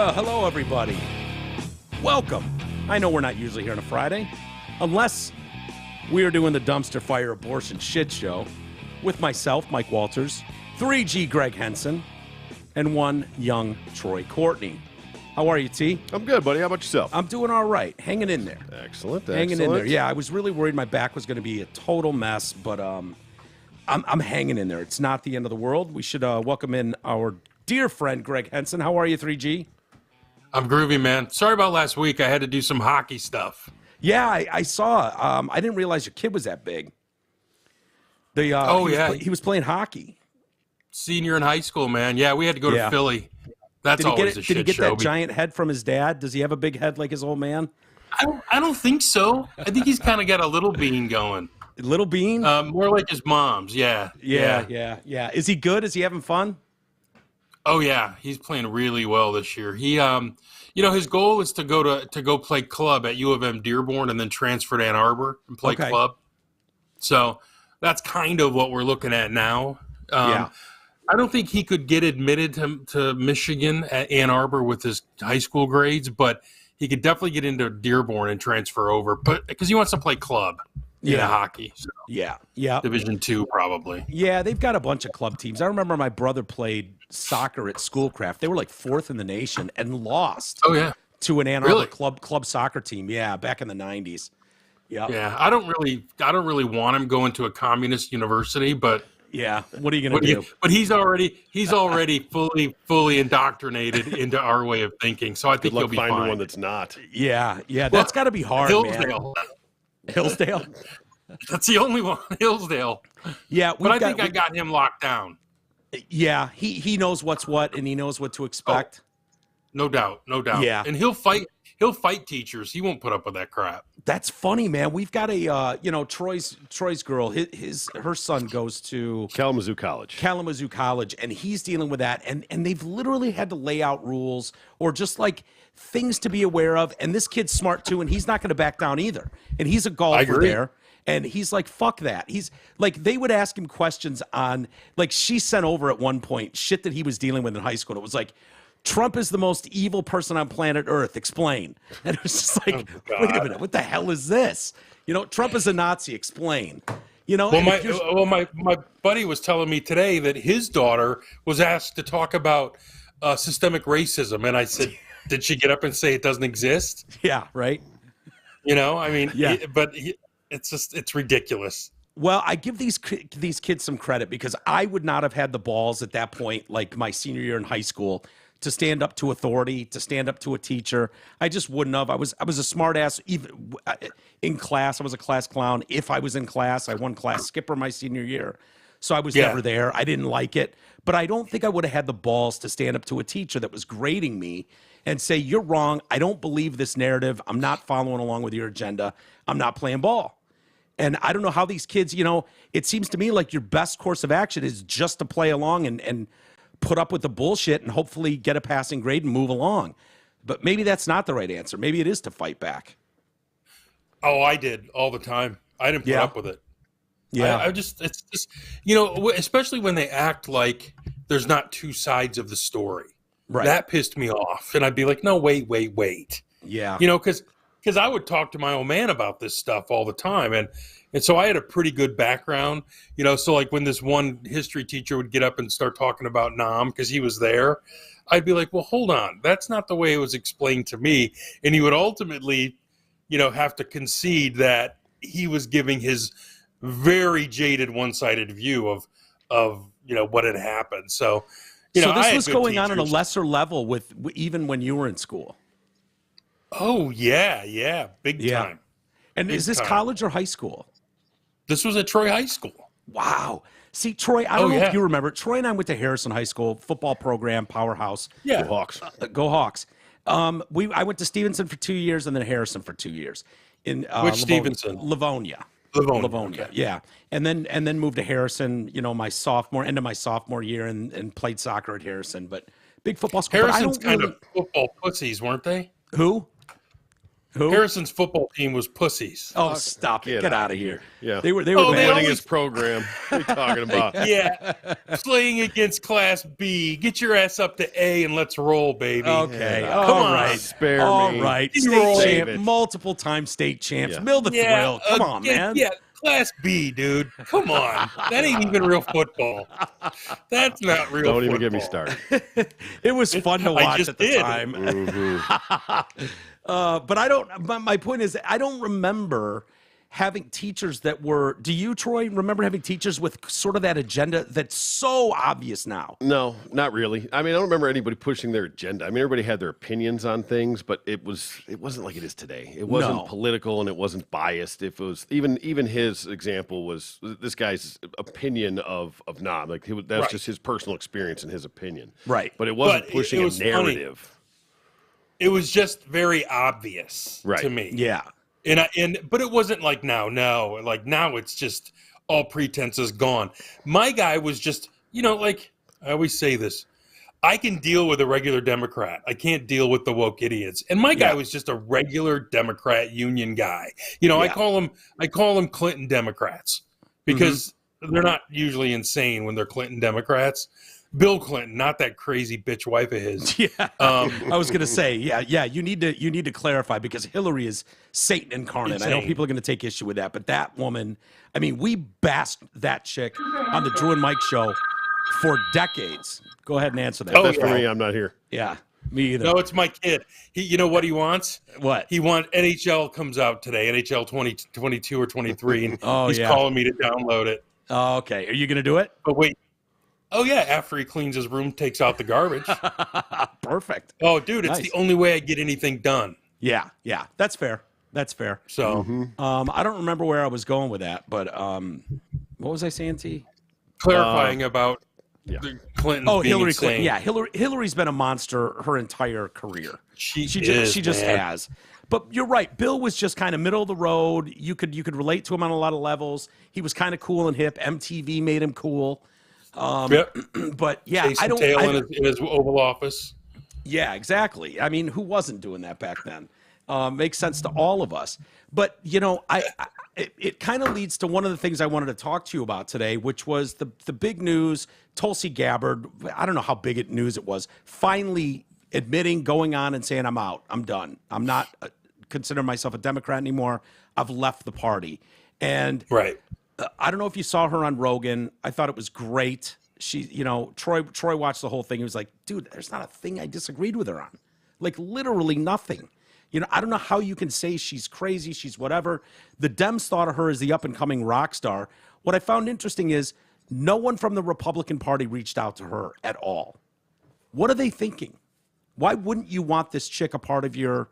Well, hello, everybody. Welcome. I know we're not usually here on a Friday, unless we are doing the dumpster fire abortion shit show with myself, Mike Walters, 3G Greg Henson, and one young Troy Courtney. How are you, T? I'm good, buddy. How about yourself? I'm doing all right. Hanging in there. Excellent. Hanging in there. Yeah, I was really worried my back was going to be a total mess, but I'm hanging in there. It's not the end of the world. We should welcome in our dear friend, Greg Henson. How are you, 3G? I'm groovy, man. Sorry about last week. I had to do some hockey stuff. Yeah, I saw. I didn't realize your kid was that big. He was playing hockey. Senior in high school, man. Yeah, we had to go to Philly. That's always a shit show. Did he get that giant head from his dad? Does he have a big head like his old man? I don't think so. I think he's kind of got a little bean going. Little bean? More like his mom's, yeah. Yeah. Is he good? Is he having fun? Oh, yeah. He's playing really well this year. He, his goal is to go play club at U of M Dearborn and then transfer to Ann Arbor and play club. So that's kind of what we're looking at now. I don't think he could get admitted to Michigan at Ann Arbor with his high school grades, but he could definitely get into Dearborn and transfer over. But because he wants to play club, hockey. So. Yeah. Division II probably. Yeah, they've got a bunch of club teams. I remember my brother played soccer at Schoolcraft. They were like fourth in the nation and lost. To an Ann Arbor club soccer team. Yeah, back in the 90s. Yeah. I don't really want him going to a communist university, but. Yeah, what are you going to do? But he's already fully indoctrinated into our way of thinking. So I think he'll be fine. Finding one that's not. Yeah, that's got to be hard, Hillsdale. Man. Hillsdale? That's the only one, Hillsdale. Yeah, but I think I got him locked down. Yeah, he knows what's what, and he knows what to expect. No doubt. Yeah, and he'll fight teachers. He won't put up with that crap. That's funny, man. We've got a Troy's girl. Her son goes to Kalamazoo College, and he's dealing with that. And they've literally had to lay out rules or just like things to be aware of. And this kid's smart too, and he's not going to back down either. And he's a golfer there. And he's like, fuck that. He's like, they would ask him questions on, like, she sent over at one point shit that he was dealing with in high school. It was like, Trump is the most evil person on planet Earth. Explain. And it was just like, wait a minute, what the hell is this? Trump is a Nazi. Explain. Well, my buddy was telling me today that his daughter was asked to talk about systemic racism, and I said, did she get up and say it doesn't exist? Yeah, right. It's ridiculous. Well, I give these kids some credit because I would not have had the balls at that point, like my senior year in high school, to stand up to authority, to stand up to a teacher. I just wouldn't have. I was a smart ass. Even in class, I was a class clown. If I was in class, I won class skipper my senior year. So I was never there. I didn't like it. But I don't think I would have had the balls to stand up to a teacher that was grading me and say, you're wrong. I don't believe this narrative. I'm not following along with your agenda. I'm not playing ball. And I don't know how these kids, it seems to me like your best course of action is just to play along and put up with the bullshit and hopefully get a passing grade and move along. But maybe that's not the right answer. Maybe it is to fight back. Oh, I did all the time. I didn't put up with it. Yeah. It's just, especially when they act like there's not two sides of the story. Right. That pissed me off. And I'd be like, no, wait. Yeah. Because I would talk to my old man about this stuff all the time. And so I had a pretty good background, so like when this one history teacher would get up and start talking about Nam because he was there, I'd be like, well, hold on. That's not the way it was explained to me. And he would ultimately, have to concede that he was giving his very jaded one-sided view of what had happened. So, so this was going on a lesser level with even when you were in school. Oh, yeah. Big time. And is this college or high school? This was at Troy High School. Wow. See, Troy, I don't know if you remember. Troy and I went to Harrison High School, football program, powerhouse. Yeah. Go Hawks. Go Hawks. I went to Stevenson for 2 years and then Harrison for 2 years. Which Stevenson? Livonia. Okay. Yeah. And then moved to Harrison, end of my sophomore year and played soccer at Harrison. But big football school. Harrison's kind of football pussies, weren't they? Who? Who? Harrison's football team was pussies. Oh, stop it! Get out of here. Yeah, they were winning his program. What are you talking about? Yeah, playing against Class B. Get your ass up to A and let's roll, baby. Okay, Yeah. all Come on. right, Spare all me. right. You State roll. champ, David. multiple time state champs. Yeah. Mill the thrill. Come on, man. Yeah, Class B, dude. Come on. That ain't even real football. That's not real Don't football. even get me started. It was fun to I watch just at the did. time. Mhm. But I don't. My point is, I don't remember having teachers that were. Do you, Troy, remember having teachers with sort of that agenda that's so obvious now? No, not really. I mean, I don't remember anybody pushing their agenda. I mean, everybody had their opinions on things, but it wasn't like it is today. It wasn't No. political and it wasn't biased. If it was even his example was this guy's opinion of Nam. Like that was Right. just his personal experience and his opinion. Right. But it wasn't But pushing it was a narrative. It was just very obvious Right. to me. Yeah. But it wasn't like now. No, like now it's just all pretense is gone. My guy was just, like I always say this. I can deal with a regular Democrat. I can't deal with the woke idiots. And my guy was just a regular Democrat union guy. I call them Clinton Democrats because they're not usually insane when they're Clinton Democrats. Bill Clinton, not that crazy bitch wife of his. Yeah, I was gonna say, yeah. You need to clarify because Hillary is Satan incarnate. I know Insane. people are gonna take issue with that, but that woman, I mean, we basked that chick on the Drew and Mike show for decades. Go ahead and answer that. Oh, That's for yeah. me. I'm not here. Yeah, me either. No, it's my kid. You know what he wants? What? He wants NHL comes out today, NHL 2022 or 23, and Oh, he's yeah. calling me to download it. Oh, okay. Are you gonna do it? But wait. Oh, yeah, after he cleans his room, takes out the garbage. Perfect. Oh, dude, it's Nice. the only way I get anything done. Yeah. That's fair. So, I don't remember where I was going with that, but what was I saying, T? clarifying about the Clinton being Hillary insane. Clinton. Yeah, Hillary's been a monster her entire career. She is, just man. has. But you're right. Bill was just kind of middle of the road. You could relate to him on a lot of levels. He was kind of cool and hip. MTV made him cool. Yep. But yeah, Chasing tail in his Oval Office. Yeah, exactly. I mean, who wasn't doing that back then? Makes sense to all of us. But it kind of leads to one of the things I wanted to talk to you about today, which was the big news. Tulsi Gabbard. I don't know how big news it was. Finally admitting, going on and saying, "I'm out. I'm done. I'm not considering myself a Democrat anymore. I've left the party." And Right. I don't know if you saw her on Rogan. I thought it was great. She, Troy watched the whole thing. He was like, dude, there's not a thing I disagreed with her on. Like literally nothing. I don't know how you can say she's crazy, she's whatever. The Dems thought of her as the up and coming rock star. What I found interesting is no one from the Republican Party reached out to her at all. What are they thinking? Why wouldn't you want this chick a part of your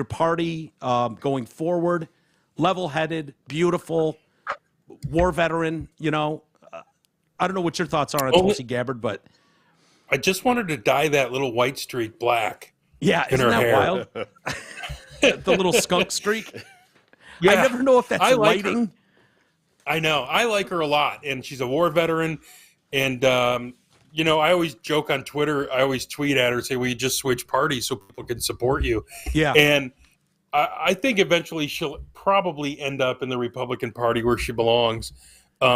party going forward? Level-headed, beautiful, war veteran, I don't know what your thoughts are on Tulsi Gabbard, but I just wanted to dye that little white streak black. yeah, in isn't her that hair. wild? The little skunk streak. Yeah, I never know if that's I like her. lighting. I know. I like her a lot, and she's a war veteran. And I always joke on Twitter. I always tweet at her and say, "Well, you just switch parties so people can support you." Yeah. And I think eventually she'll probably end up in the Republican Party where she belongs,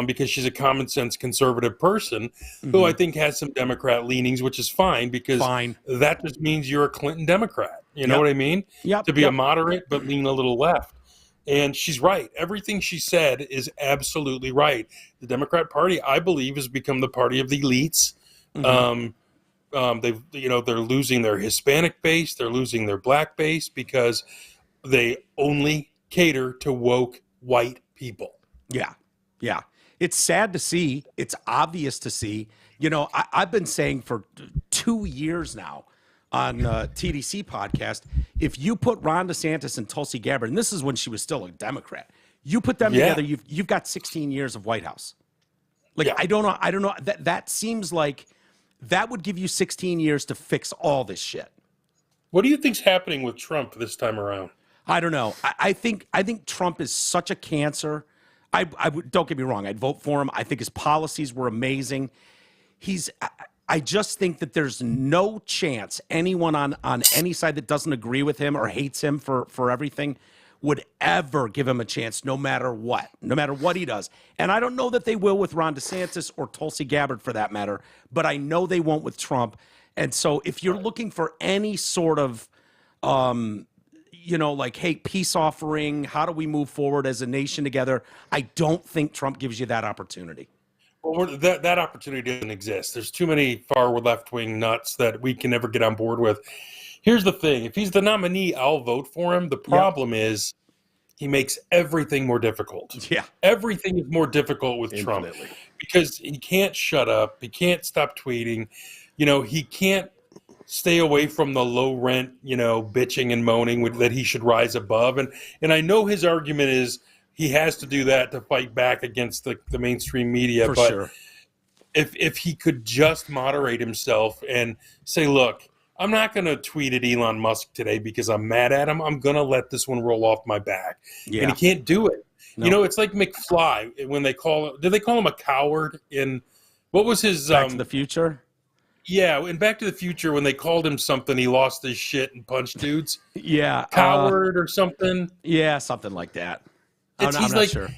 because she's a common sense conservative person who I think has some Democrat leanings, which is fine because that just means you're a Clinton Democrat. You know what I mean? Yep. To be a moderate but lean a little left. And she's right. Everything she said is absolutely right. The Democrat Party, I believe, has become the party of the elites. They're losing their Hispanic base, they're losing their black base because they only cater to woke white people. Yeah. Yeah. It's sad to see. It's obvious to see. I've been saying for 2 years now on TDC Podcast, if you put Ron DeSantis and Tulsi Gabbard, and this is when she was still a Democrat, you put them together, you've got 16 years of White House. I don't know. That seems like that would give you 16 years to fix all this shit. What do you think's happening with Trump this time around? I don't know. I think Trump is such a cancer. I don't get me wrong. I'd vote for him. I think his policies were amazing. I just think that there's no chance anyone on any side that doesn't agree with him or hates him for everything would ever give him a chance, no matter what he does. And I don't know that they will with Ron DeSantis or Tulsi Gabbard for that matter, but I know they won't with Trump. And so if you're looking for any sort of, like, hey, peace offering, how do we move forward as a nation together? I don't think Trump gives you that opportunity. Well, that opportunity doesn't exist. There's too many far left-wing nuts that we can never get on board with. Here's the thing. If he's the nominee, I'll vote for him. The problem is he makes everything more difficult. Yeah. Everything is more difficult with Trump because he can't shut up. He can't stop tweeting. He can't stay away from the low rent, bitching and moaning that he should rise above. And I know his argument is he has to do that to fight back against the mainstream media. For but sure. If he could just moderate himself and say, look, I'm not going to tweet at Elon Musk today because I'm mad at him. I'm going to let this one roll off my back. Yeah. And he can't do it. No. It's like McFly when did they call him a coward in, what was his? Back to the Future? Yeah, in Back to the Future when they called him something, he lost his shit and punched dudes. Yeah. Coward or something. Yeah, something like that. I'm not sure.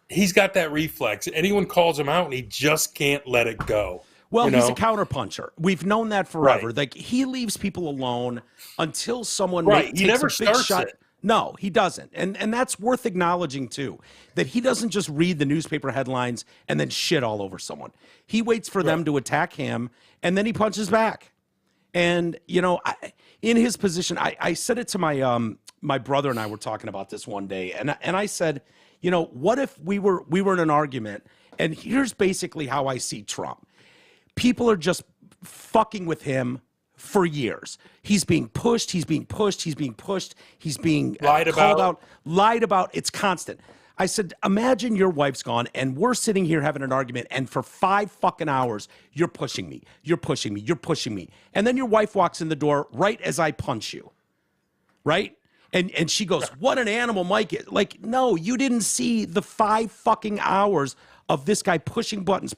He's got that reflex. Anyone calls him out and he just can't let it go. Well, he's a counterpuncher. We've known that forever. Right. Like, he leaves people alone until someone he never starts it. No, he doesn't. And that's worth acknowledging, too, that he doesn't just read the newspaper headlines and then shit all over someone. He waits for them to attack him, and then he punches back. And, in his position, I said it to my brother and I were talking about this one day, and I said, what if we were in an argument, and here's basically how I see Trump. People are just fucking with him for years. He's being pushed. He's being lied about. It's constant. I said, imagine your wife's gone and we're sitting here having an argument, and for 5 fucking hours, you're pushing me. And then your wife walks in the door right as I punch you. Right? And she goes, what an animal Mike is. Like, no, you didn't see the 5 fucking hours of this guy pushing buttons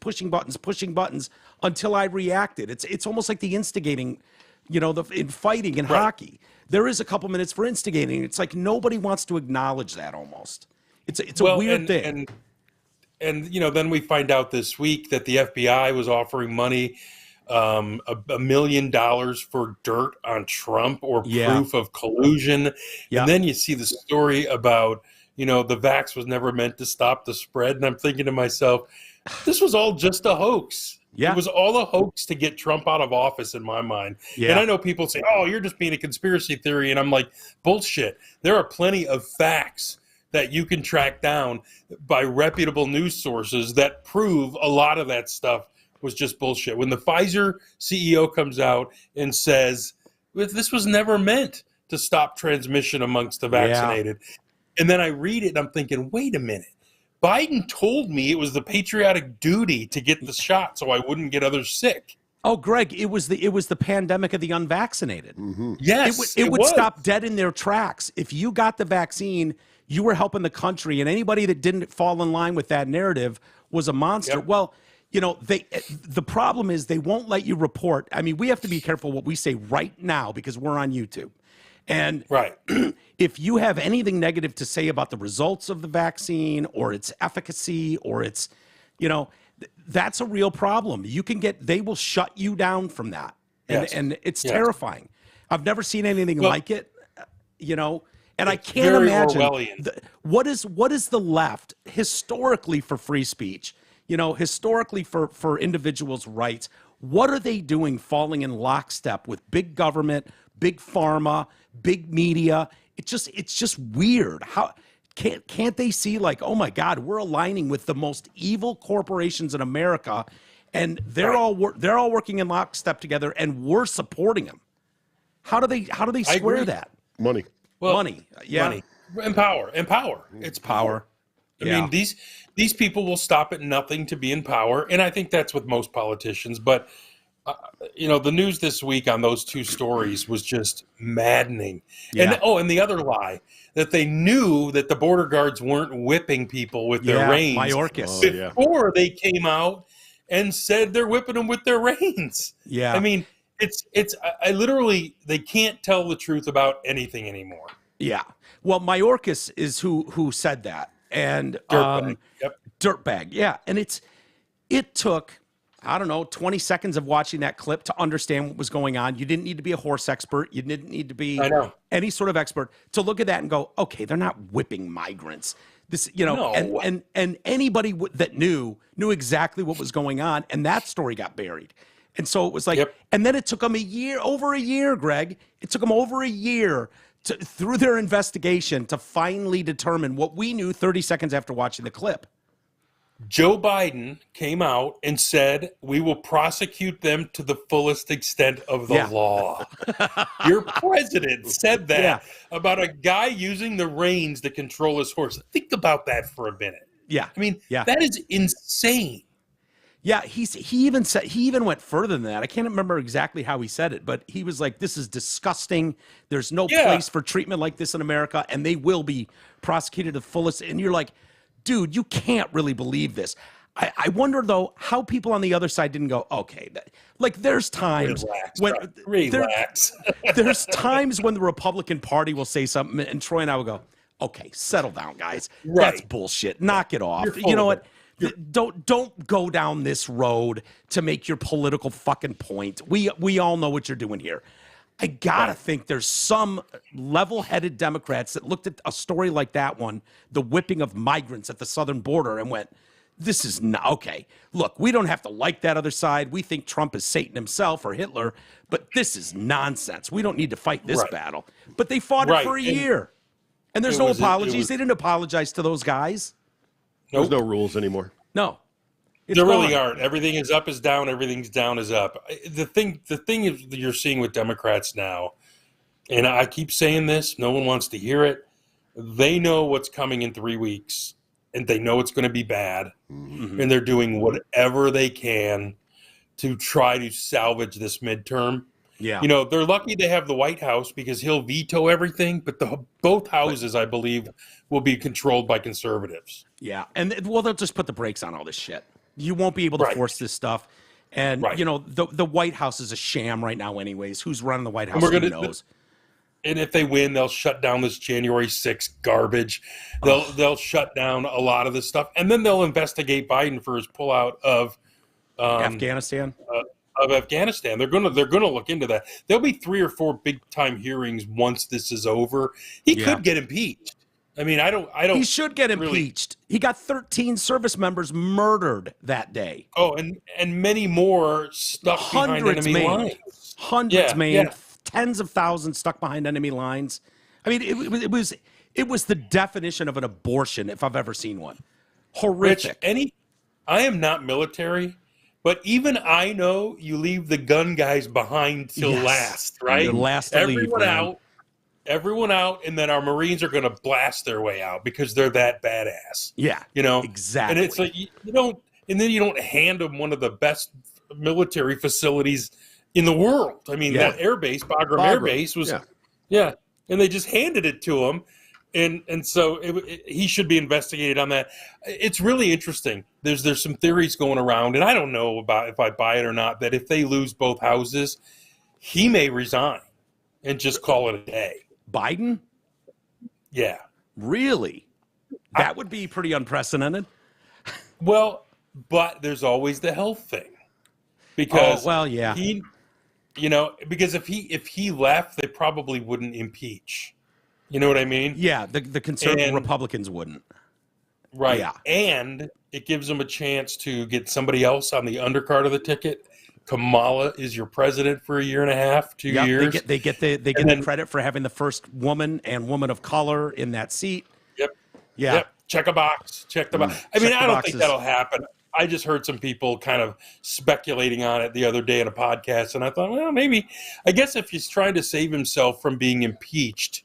until I reacted. It's almost like the instigating, in fighting in hockey. There is a couple minutes for instigating. It's like nobody wants to acknowledge that almost. It's a weird thing. And then we find out this week that the FBI was offering money, $1 million for dirt on Trump or proof of collusion. Yeah. And then you see the story about, the vax was never meant to stop the spread. And I'm thinking to myself, this was all just a hoax. Yeah. It was all a hoax to get Trump out of office in my mind. Yeah. And I know people say, oh, you're just being a conspiracy theory. And I'm like, bullshit. There are plenty of facts that you can track down by reputable news sources that prove a lot of that stuff was just bullshit. When the Pfizer CEO comes out and says, this was never meant to stop transmission amongst the vaccinated. Yeah. And then I read it and I'm thinking, wait a minute. Biden told me it was the patriotic duty to get the shot so I wouldn't get others sick. Oh, Greg, it was the pandemic of the unvaccinated. Mm-hmm. Yes, it would stop dead in their tracks. If you got the vaccine, you were helping the country, and anybody that didn't fall in line with that narrative was a monster. Yep. Well, the problem is they won't let you report. I mean, we have to be careful what we say right now because we're on YouTube. And if you have anything negative to say about the results of the vaccine or its efficacy or its, that's a real problem. They will shut you down from that. And it's terrifying. I've never seen anything like it, and I can't imagine what is the left historically for free speech, historically for individuals' rights. What are they doing falling in lockstep with big government, big pharma, big media? It's just weird. How can't they see, like, oh my God, we're aligning with the most evil corporations in America, and they're all working in lockstep together, and we're supporting them. How do they square that? Money. Well, money. Yeah. Money. And power. It's power. I mean, these people will stop at nothing to be in power, and I think that's with most politicians. But the news this week on those 2 stories was just maddening. Yeah. And the other lie, that they knew that the border guards weren't whipping people with their reins Mayorkas. before they came out and said they're whipping them with their reins. Yeah. I mean, I literally, they can't tell the truth about anything anymore. Yeah. Well, Mayorkas is who said that. And Dirtbag. Yep. Dirtbag. Yeah. And it took, I don't know, 20 seconds of watching that clip to understand what was going on. You didn't need to be a horse expert. You didn't need to be any sort of expert to look at that and go, okay, they're not whipping migrants. This, and anybody that knew exactly what was going on, and that story got buried. And so it was like, and then it took them over a year, Greg. It took them over a year through their investigation to finally determine what we knew 30 seconds after watching the clip. Joe Biden came out and said, we will prosecute them to the fullest extent of the law. Your president said that about a guy using the reins to control his horse. Think about that for a minute. Yeah. I mean, that is insane. Yeah, he even went further than that. I can't remember exactly how he said it, but he was like, this is disgusting. There's no place for treatment like this in America, and they will be prosecuted to the fullest. And you're like, dude, you can't really believe this. I wonder, though, how people on the other side didn't go, okay. Like, there's times there's times when the Republican Party will say something, and Troy and I will go, okay, settle down, guys. That's bullshit. Knock it off. You know what? Don't go down this road to make your political fucking point. We all know what you're doing here. I gotta think there's some level-headed Democrats that looked at a story like that one, the whipping of migrants at the southern border, and went, this is not okay. Look, we don't have to like that other side. We think Trump is Satan himself or Hitler, but this is nonsense. We don't need to fight this battle. But they fought it for a year. And there's no apologies. They didn't apologize to those guys. There's no rules anymore. No. There really aren't. Everything is up is down. Everything's down is up. The thing that you're seeing with Democrats now, and I keep saying this, no one wants to hear it. They know what's coming in 3 weeks, and they know it's going to be bad, and they're doing whatever they can to try to salvage this midterm. Yeah, they're lucky to have the White House because he'll veto everything, but both houses, I believe, will be controlled by conservatives. Yeah, and they'll just put the brakes on all this shit. You won't be able to force this stuff. And, the White House is a sham right now anyways. Who's running the White House? Who knows? And if they win, they'll shut down this January 6th garbage. They'll shut down a lot of this stuff. And then they'll investigate Biden for his pullout of Afghanistan. Afghanistan. They're gonna look into that. There'll be 3 or 4 big time hearings once this is over. He could get impeached. I mean, I don't. He should get impeached. He got 13 service members murdered that day. Oh, and many more stuck behind enemy lines. Hundreds maimed. Tens of thousands stuck behind enemy lines. I mean, it was the definition of an abortion if I've ever seen one. Horrific. Rich, I am not military, but even I know you leave the gun guys behind till last, right? You're last to Everyone leave, out. Everyone out, and then our Marines are going to blast their way out because they're that badass. Yeah, exactly. And it's like you don't hand them one of the best military facilities in the world. I mean, that air base, Bagram Air Base, was, and they just handed it to him, and so he should be investigated on that. It's really interesting. There's some theories going around, and I don't know about if I buy it or not, that if they lose both houses, he may resign and just call it a day. Biden? Yeah. Really? That would be pretty unprecedented. Well, but there's always the health thing. Because because if he left, they probably wouldn't impeach. You know what I mean? Yeah, the conservative Republicans wouldn't. Right. Yeah. And it gives them a chance to get somebody else on the undercard of the ticket. Kamala is your president for a year and a half, 2 years. They get the credit for having the first woman and woman of color in that seat. Yep. Yeah. Yep. Check a box. Check the box. I mean, I don't think that'll happen. I just heard some people kind of speculating on it the other day in a podcast, and I thought, well, maybe. I guess if he's trying to save himself from being impeached,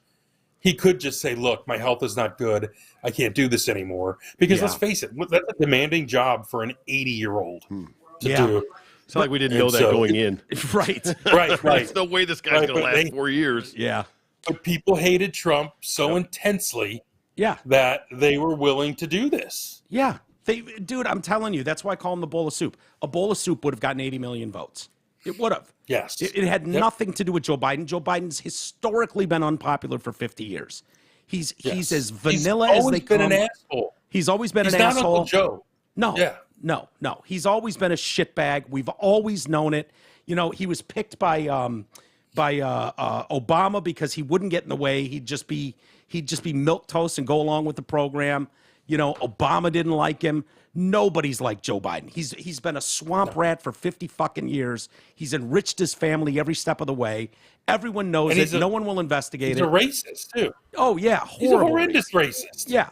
he could just say, look, my health is not good. I can't do this anymore. Because let's face it, that's a demanding job for an 80-year-old to do. It's not like we didn't know that going in. Right. There's no way this guy's going to last 4 years. Yeah. But people hated Trump so intensely that they were willing to do this. Yeah. Dude, I'm telling you, that's why I call him the bowl of soup. A bowl of soup would have gotten 80 million votes. It would have. Yes. It had nothing to do with Joe Biden. Joe Biden's historically been unpopular for 50 years. He's as vanilla as they come. He's always been an asshole. He's always been He's an not asshole. Uncle Joe. No. Yeah. No. He's always been a shitbag. We've always known it. You know, he was picked by Obama because he wouldn't get in the way. He'd just be milquetoast and go along with the program. You know, Obama didn't like him. Nobody's like Joe Biden. He's been a swamp rat for 50 fucking years. He's enriched his family every step of the way. Everyone knows it. No one will investigate it. He's a racist too. Oh yeah, he's a horrendous racist. Yeah.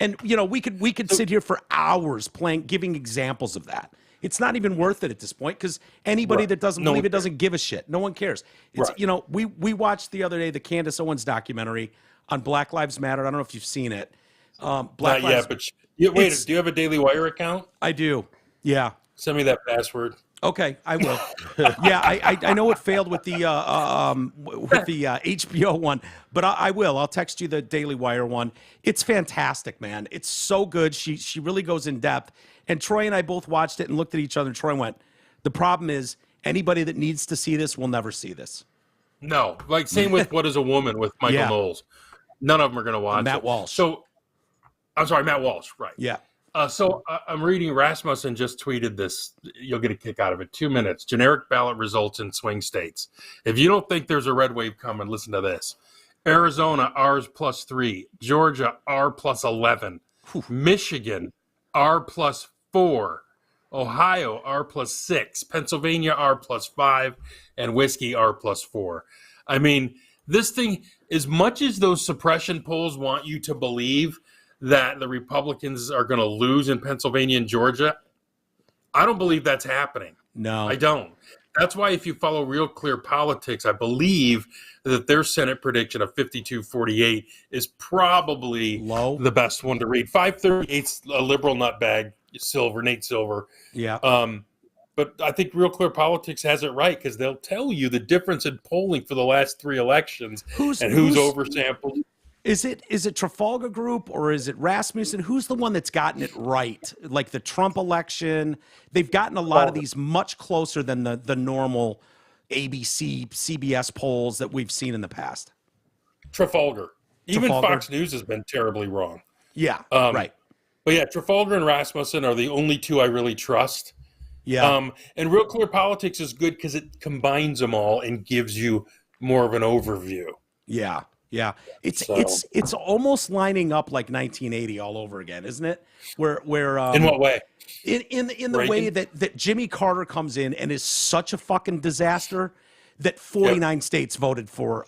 And you know, we could sit here for hours giving examples of that. It's not even worth it at this point because anybody that doesn't believe it doesn't give a shit. No one cares. It's you know, we watched the other day the Candace Owens documentary on Black Lives Matter. I don't know if you've seen it. Not yet, but wait, do you have a Daily Wire account? I do. Yeah. Send me that password. Okay, I will. Yeah, I know it failed with the HBO one, but I will. I'll text you the Daily Wire one. It's fantastic, man. It's so good. She really goes in depth. And Troy and I both watched it and looked at each other. And Troy went, "The problem is anybody that needs to see this will never see this." No, like same with What Is a Woman with Michael Knowles. None of them are going to watch Matt it. Walsh. So, I'm sorry, Matt Walsh. Right. Yeah. So I'm reading Rasmussen just tweeted this. You'll get a kick out of it. 2 minutes. Generic ballot results in swing states. If you don't think there's a red wave coming, listen to this. Arizona, R's +3. Georgia, R +11. Michigan, R +4. Ohio, R +6. Pennsylvania, R +5. And whiskey, R +4. I mean, this thing, as much as those suppression polls want you to believe that the Republicans are going to lose in Pennsylvania and Georgia, I don't believe that's happening. No. I don't. That's why if you follow Real Clear Politics, I believe that their Senate prediction of 52-48 is probably low, the best one to read. 538's a liberal nutbag, Nate Silver. Yeah. But I think Real Clear Politics has it right because they'll tell you the difference in polling for the last 3 elections who's oversampled. Is it Trafalgar Group or is it Rasmussen? Who's the one that's gotten it right? Like the Trump election, they've gotten a lot of these much closer than the normal ABC, CBS polls that we've seen in the past. Trafalgar. Even Fox News has been terribly wrong. Yeah, right. But yeah, Trafalgar and Rasmussen are the only two I really trust. Yeah. And Real Clear Politics is good because it combines them all and gives you more of an overview. Yeah. Yeah, it's almost lining up like 1980 all over again, isn't it? Where in what way? In the way that Jimmy Carter comes in and is such a fucking disaster that 49 states voted for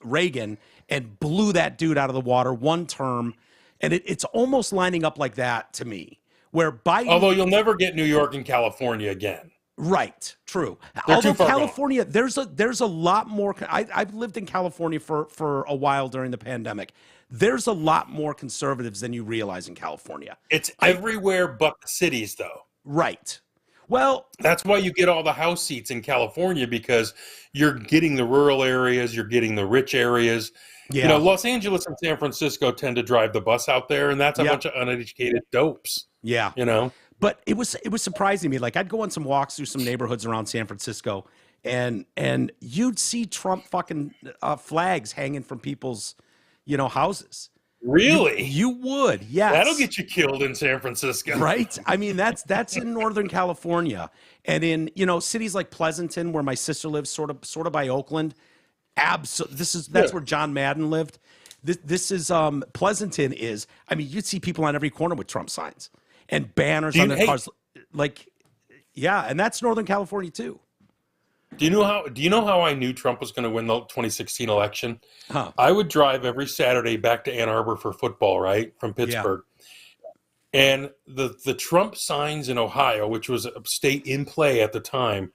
Reagan and blew that dude out of the water one term, and it's almost lining up like that to me. Where Biden, although you'll never get New York and California again. Right. True. They're although California, there's a lot more. I've lived in California for a while during the pandemic. There's a lot more conservatives than you realize in California. It's everywhere but the cities, though. Right. Well, that's why you get all the House seats in California because you're getting the rural areas, you're getting the rich areas. Yeah. You know, Los Angeles and San Francisco tend to drive the bus out there, and that's a bunch of uneducated dopes. Yeah. You know. But it was surprising me. Like I'd go on some walks through some neighborhoods around San Francisco, and you'd see Trump fucking flags hanging from people's, houses. Really? You would, yes. That'll get you killed in San Francisco, right? I mean, that's in Northern California, and in cities like Pleasanton, where my sister lives, sort of by Oakland. That's where John Madden lived. This is Pleasanton is. I mean, you'd see people on every corner with Trump signs and banners on their cars, and that's Northern California too. Do you know how I knew Trump was going to win the 2016 election? Huh. I would drive every Saturday back to Ann Arbor for football, right, from Pittsburgh. Yeah. And the Trump signs in Ohio, which was a state in play at the time,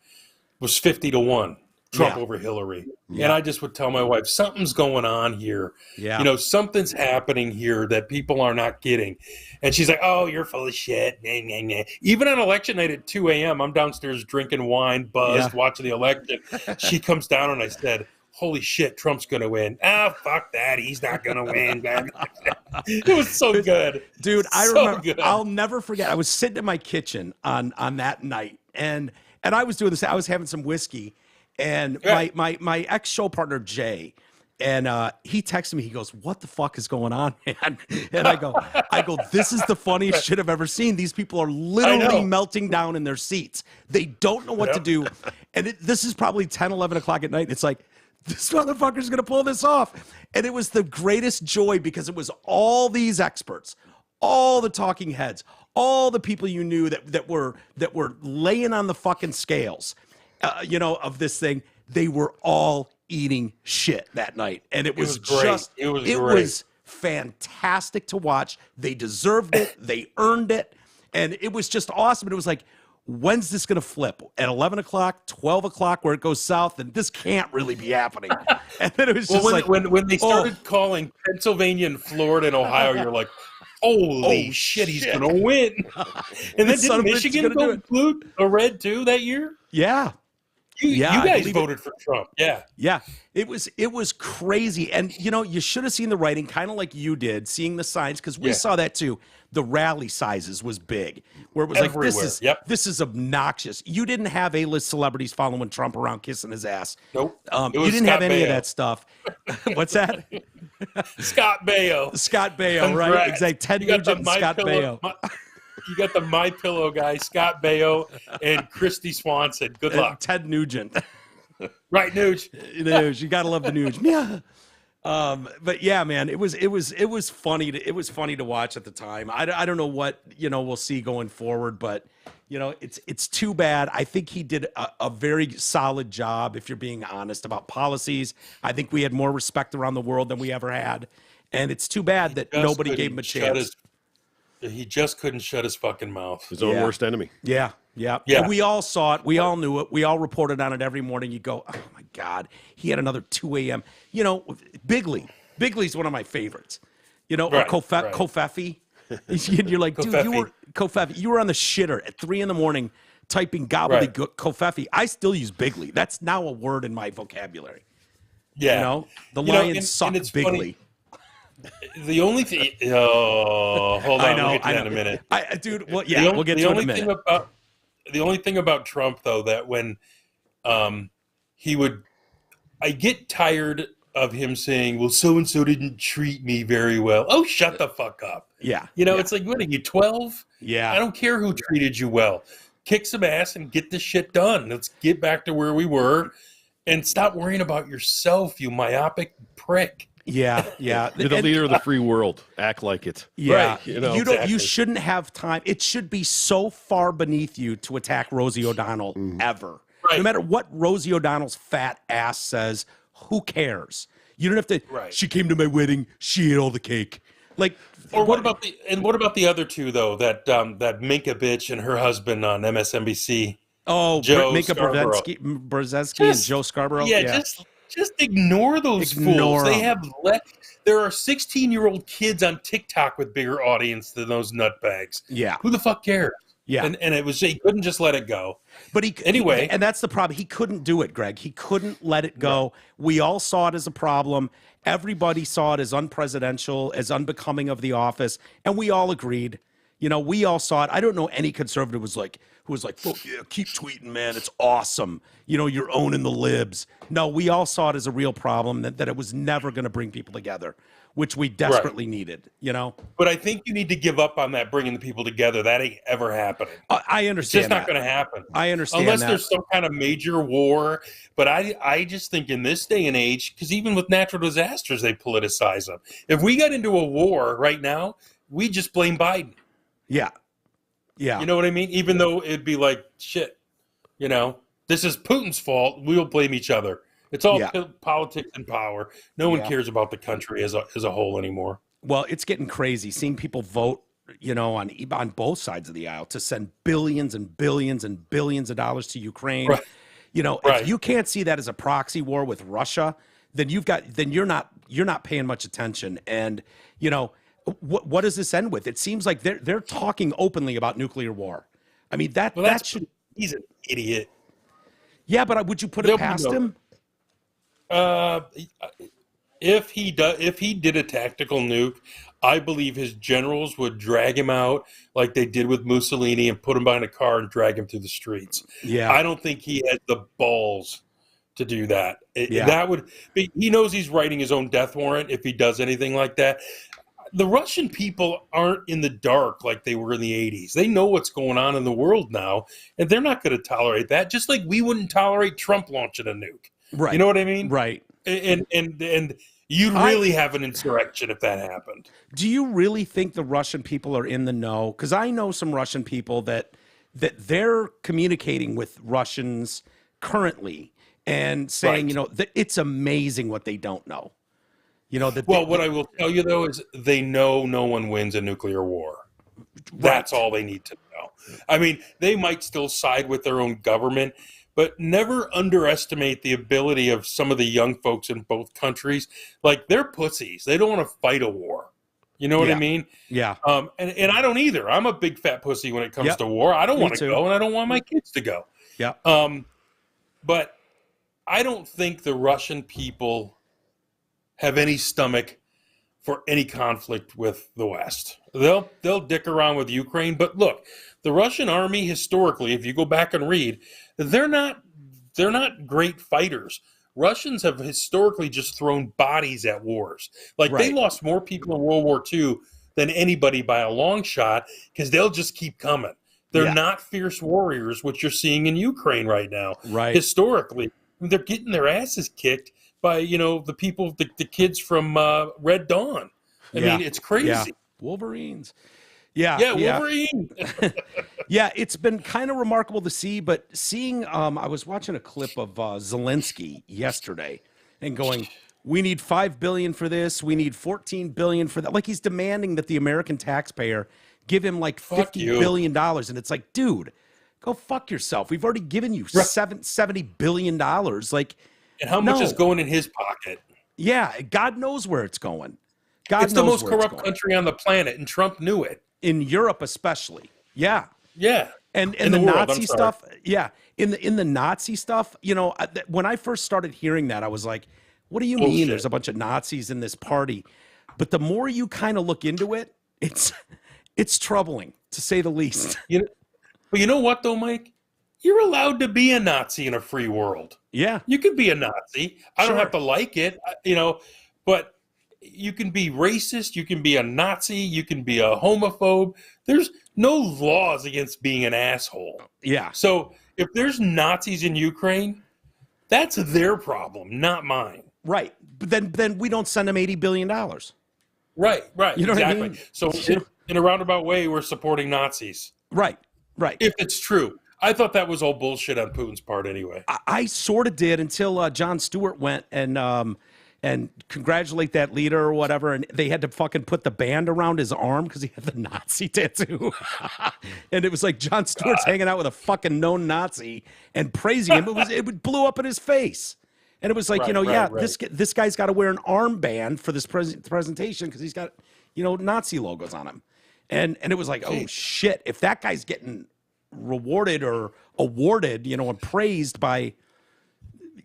was 50-1. Trump over Hillary. Yeah. And I just would tell my wife, something's going on here. Yeah. Something's happening here that people are not getting. And she's like, oh, you're full of shit. Nah, nah, nah. Even on election night at 2 a.m., I'm downstairs drinking wine, buzzed, watching the election. She comes down and I said, holy shit, Trump's going to win. Ah, fuck that. He's not going to win. It was so good. Dude, I So remember, good. I'll never forget. I was sitting in my kitchen on that night, and I was doing this. I was having some whiskey, and my ex show partner, Jay, and he texted me. He goes, "What the fuck is going on, man?" And I go, "This is the funniest shit I've ever seen. These people are literally melting down in their seats. They don't know what to do." And this is probably 10, 11 o'clock at night. It's like, this motherfucker's going to pull this off. And it was the greatest joy because it was all these experts, all the talking heads, all the people you knew that were laying on the fucking scales, of this thing. They were all eating shit that night. And it was great. It was fantastic to watch. They deserved it. They earned it. And it was just awesome. And it was like, when's this going to flip? At 11 o'clock, 12 o'clock, where it goes south, and this can't really be happening. And then it was just when they started calling Pennsylvania and Florida and Ohio, you're like, holy shit, he's going to win. And then did Michigan go blue or red too that year? Yeah. You guys voted for Trump. Yeah. Yeah. It was crazy. And, you should have seen the writing, kind of like you did, seeing the signs, because we saw that too. The rally sizes was big, where it was everywhere. Like, this is obnoxious. You didn't have A-list celebrities following Trump around kissing his ass. Nope. You didn't have any of that stuff. What's that? Scott Baio. Scott Baio, right? Exactly. Ted Nugent and Scott Baio. You got the My Pillow guy, Scott Baio, and Christy Swanson. Good luck. Ted Nugent. Right, Nuge. You gotta love the Nuge. Yeah. But yeah, man, it was funny. It was funny to watch at the time. I don't know what we'll see going forward, but it's too bad. I think he did a very solid job, if you're being honest, about policies. I think we had more respect around the world than we ever had, and it's too bad that nobody gave him a chance. He just couldn't shut his fucking mouth. His own worst enemy. Yeah. And we all saw it. We all knew it. We all reported on it every morning. You go, oh my God, he had another 2 a.m. Bigley. Bigley's one of my favorites. Or Kofefi. You're like, dude, Kofefi. You were on the shitter at 3 a.m. typing gobbledygook Kofefi. I still use Bigley. That's now a word in my vocabulary. Yeah. The Lions suck Bigley. Funny. The only thing, hold on, we'll get to that in a minute. We'll get to it in a minute. The only thing about Trump, though, that when I get tired of him saying, well, so-and-so didn't treat me very well. Oh, shut the fuck up. Yeah. It's like, what are you, 12? Yeah. I don't care who treated you well. Kick some ass and get this shit done. Let's get back to where we were and stop worrying about yourself, you myopic prick. Yeah. You're the leader of the free world. Act like it. Yeah. Right. You shouldn't have time. It should be so far beneath you to attack Rosie O'Donnell ever. Right. No matter what Rosie O'Donnell's fat ass says, who cares? You don't have to. Right. She came to my wedding. She ate all the cake. Like, or what about the other two though? That Minka bitch and her husband on MSNBC. Oh, Minka Brzezinski and Joe Scarborough. Yeah. Just ignore those fools. They have there are 16-year-old kids on TikTok with bigger audience than those nutbags. Yeah. Who the fuck cares? Yeah. And it was he couldn't just let it go. But anyway, and that's the problem. He couldn't do it, Greg. He couldn't let it go. Right. We all saw it as a problem. Everybody saw it as unpresidential, as unbecoming of the office, and we all agreed. We all saw it. I don't know any conservative who was like, fuck yeah, keep tweeting, man. It's awesome. You're owning the libs. No, we all saw it as a real problem, that it was never going to bring people together, which we desperately needed, But I think you need to give up on that bringing the people together. That ain't ever happening. I understand. It's just not going to happen. I understand unless there's some kind of major war. But I just think in this day and age, because even with natural disasters, they politicize them. If we got into a war right now, we just blame Biden. Yeah. You know what I mean? Even though it'd be like, shit, this is Putin's fault. We'll blame each other. It's all politics and power. No one cares about the country as a whole anymore. Well, it's getting crazy seeing people vote, on both sides of the aisle to send billions and billions and billions of dollars to Ukraine. Right. If you can't see that as a proxy war with Russia, then you're not paying much attention. And, what does this end with? It seems like they're talking openly about nuclear war. I mean, he's an idiot. Yeah, but would you put it past him? If he did a tactical nuke, I believe his generals would drag him out like they did with Mussolini and put him behind a car and drag him through the streets. Yeah. I don't think he had the balls to do that. Yeah. That would be, he knows he's writing his own death warrant if he does anything like that. The Russian people aren't in the dark like they were in the 80s. They know what's going on in the world now, and they're not going to tolerate that, just like we wouldn't tolerate Trump launching a nuke. Right. You know what I mean? Right. And you'd really have an insurrection if that happened. Do you really think the Russian people are in the know? Because I know some Russian people that they're communicating with Russians currently and saying, that it's amazing what they don't know. What I will tell you, though, is they know no one wins a nuclear war. That's all they need to know. I mean, they might still side with their own government, but never underestimate the ability of some of the young folks in both countries. Like, they're pussies. They don't want to fight a war. You know what I mean? Yeah. And I don't either. I'm a big fat pussy when it comes to war. I don't want to go, and I don't want my kids to go. Yeah. But I don't think the Russian people have any stomach for any conflict with the West. They'll dick around with Ukraine, but look, the Russian army historically, if you go back and read, they're not great fighters. Russians have historically just thrown bodies at wars. Like they lost more people in World War II than anybody by a long shot because they'll just keep coming. They're not fierce warriors, which you're seeing in Ukraine right now. Right. Historically, they're getting their asses kicked by, the people, the kids from Red Dawn. I mean, it's crazy. Yeah. Wolverines. Yeah. Wolverine. Yeah, it's been kind of remarkable to see, but seeing, I was watching a clip of Zelensky yesterday and going, we need $5 billion for this. We need $14 billion for that. Like he's demanding that the American taxpayer give him like $50 billion. And it's like, dude, go fuck yourself. We've already given you $70 billion. Like, and how much is going in his pocket? Yeah, God knows where it's going. It's the most corrupt country on the planet, and Trump knew it. In Europe, especially. Yeah. Yeah. And the Nazi stuff. Yeah. In the Nazi stuff, when I first started hearing that, I was like, what do you mean there's a bunch of Nazis in this party? But the more you kind of look into it, it's troubling, to say the least. But you know what, though, Mike? You're allowed to be a Nazi in a free world. Yeah. You can be a Nazi. I don't have to like it, but you can be racist. You can be a Nazi. You can be a homophobe. There's no laws against being an asshole. Yeah. So if there's Nazis in Ukraine, that's their problem, not mine. Right. But then we don't send them $80 billion. Right. You know what I mean? So in a roundabout way, we're supporting Nazis. Right. If it's true. I thought that was all bullshit on Putin's part anyway. I sort of did until Jon Stewart went and congratulate that leader or whatever, and they had to fucking put the band around his arm because he had the Nazi tattoo. And it was like Jon Stewart's hanging out with a fucking known Nazi and praising him. It blew up in his face. And it was like, this guy's got to wear an armband for this presentation because he's got, Nazi logos on him. And it was like, oh shit, if that guy's getting rewarded or awarded, and praised by,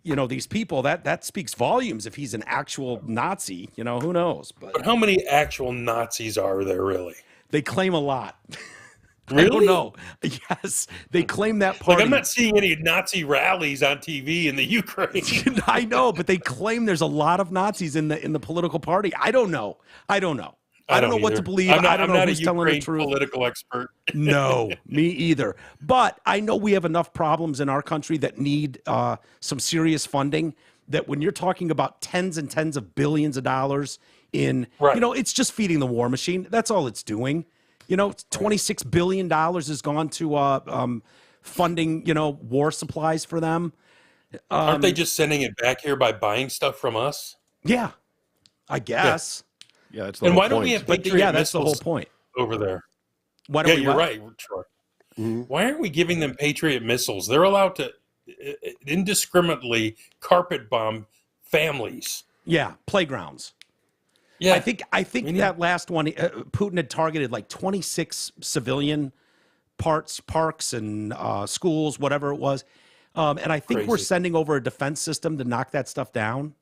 these people, that speaks volumes. If he's an actual Nazi, who knows? But how many actual Nazis are there really? They claim a lot. Really? I don't know. Yes, they claim that party. Like I'm not seeing any Nazi rallies on TV in the Ukraine. I know, but they claim there's a lot of Nazis in the political party. I don't know. I don't know what to believe. I don't know who's telling the truth. Political expert. No, me either. But I know we have enough problems in our country that need some serious funding. That when you're talking about tens and tens of billions of dollars in, it's just feeding the war machine. That's all it's doing. $26 billion has gone to funding, war supplies for them. Aren't they just sending it back here by buying stuff from us? Yeah, I guess. Yeah, that's the whole why don't point. we have Patriot that's the whole point over there? Why don't you're right, Troy. Mm-hmm. Why aren't we giving them Patriot missiles? They're allowed to indiscriminately carpet bomb families. Yeah, playgrounds. Yeah, I think that last one, Putin had targeted like 26 civilian parks and schools, whatever it was. And I think we're Crazy. sending over a defense system to knock that stuff down.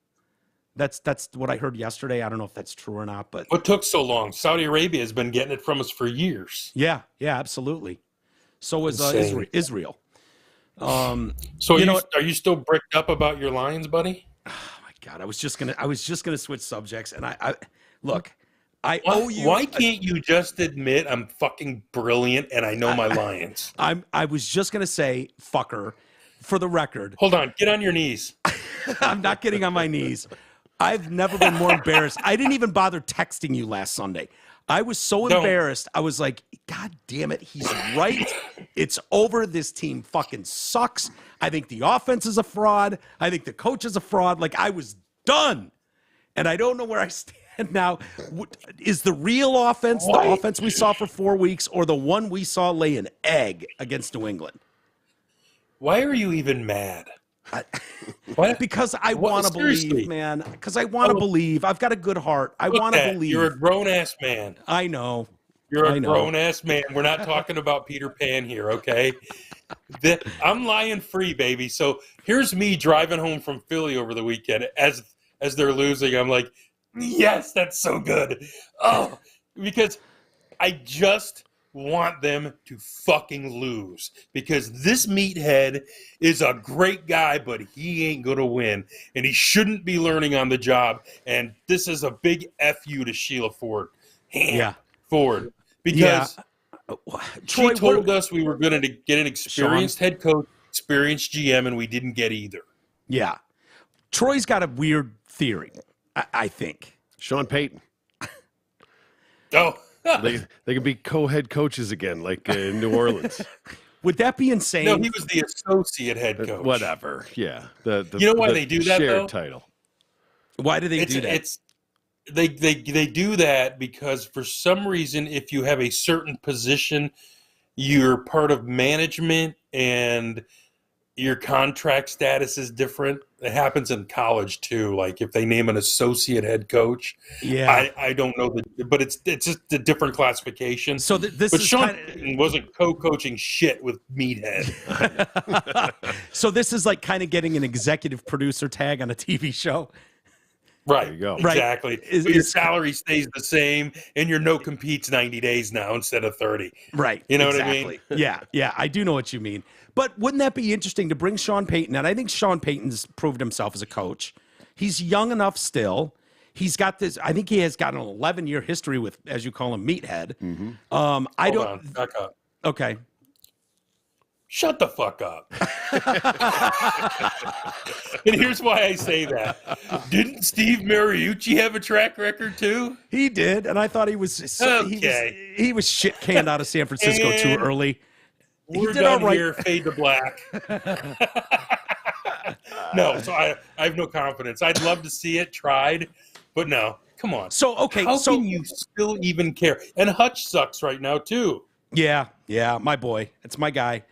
That's what I heard yesterday. I don't know if that's true or not, but What took so long? Saudi Arabia has been getting it from us for years. yeah, absolutely. So is Insane. Israel. So You know what? are you still bricked up about your Lions, buddy? Oh my God, I was just gonna switch subjects, and I look. I owe you. Why can't you just admit I'm fucking brilliant and I know my Lions? I was just gonna say, fucker. For the record, Hold on, get on your knees. I'm not getting on my knees. I've never been more embarrassed. I didn't even bother texting you last Sunday. I was so Don't. embarrassed. I was like, God damn it, he's right. It's over. This team fucking sucks. I think the offense is a fraud. I think the coach is a fraud. Like, I was done. And I don't know where I stand now. Is the real offense the offense we saw for 4 weeks, or the one we saw lay an egg against New England? Why are you even mad? What? Because I want to believe, man. Because I want to believe. I've got a good heart. I want to believe. You're a grown-ass man. I know. You're I a know. grown-ass man. We're not talking about Peter Pan here, okay? I'm lying free, baby. So here's me driving home from Philly over the weekend as they're losing. I'm like, yes, that's so good. Oh, because I just want them to fucking lose, because this meathead is a great guy, but he ain't gonna win, and he shouldn't be learning on the job. And this is a big fu to Sheila Ford. Ford, because Troy, she told us we were going to get an experienced head coach, experienced GM, and we didn't get either. Yeah. Troy's got a weird theory, I think. Sean Payton. Oh, They can be co-head coaches again, like in New Orleans. Would that be insane? no, he was the associate head coach. Whatever. Yeah. You know why they do that, shared though? title. Why do they do that? They do that because for some reason, if you have a certain position, you're part of management and your contract status is different. It happens in college too. Like if they name an associate head coach, Yeah. I don't know, but it's just a different classification. So this But is Sean Payton wasn't co-coaching shit with Meathead. so this is like kind of getting an executive producer tag on a TV show. Right. There you go. Exactly. Right. But your salary stays the same, and your no competes 90 days now instead of 30. Right. You know exactly. what I mean? Yeah. I do know what you mean. But wouldn't that be interesting to bring Sean Payton? And I think Sean Payton's proved himself as a coach. He's young enough still. He's got this. I think he has got an 11-year history with, as you call him, Meathead. Mm-hmm. Hold on. Back up. Okay. Shut the fuck up. And here's why I say that. Didn't Steve Mariucci have a track record too? He did, and I thought he was he was shit canned out of San Francisco too And early. We're did done all right. here. Fade to black. No, so I have no confidence. I'd love to see it tried, but no. Come on. So okay, How so can you still even care? And Hutch sucks right now too. yeah, my boy, it's my guy.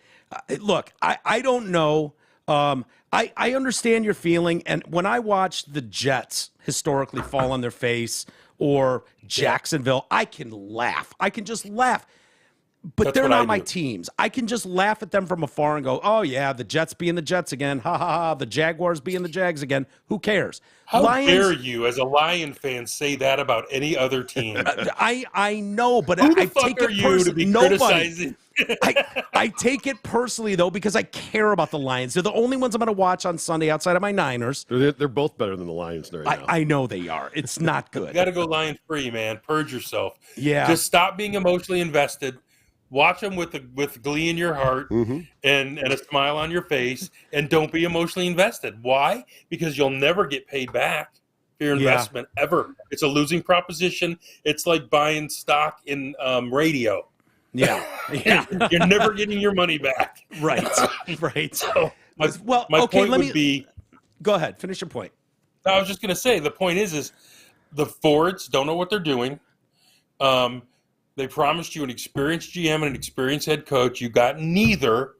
Look, I don't know. I understand your feeling, and when I watch the Jets historically fall on their face or Jacksonville, I can laugh. I can just laugh. But That's they're what not I my do. teams. I can just laugh at them from afar and go, "Oh yeah, the Jets being the Jets again. Ha ha ha. The Jaguars being the Jags again. Who cares?" How Lions, dare you, as a Lion fan, say that about any other team? I know, but Who the I fuck take are it you to personally. be Nobody. criticizing? I take it personally though because I care about the Lions. They're the only ones I'm going to watch on Sunday outside of my Niners. They're both better than the Lions right now. I know they are. It's not good. You got to go Lion free, man. Purge yourself. Yeah. Just stop being emotionally invested. Watch them with glee in your heart and a smile on your face, and don't be emotionally invested. Why? Because you'll never get paid back for your investment ever. It's a losing proposition. It's like buying stock in radio. Yeah. You're never getting your money back. Right. So my okay, point would be, go ahead. Finish your point. I was just going to say, the point is the Fords don't know what they're doing. They promised you an experienced GM and an experienced head coach. You got neither,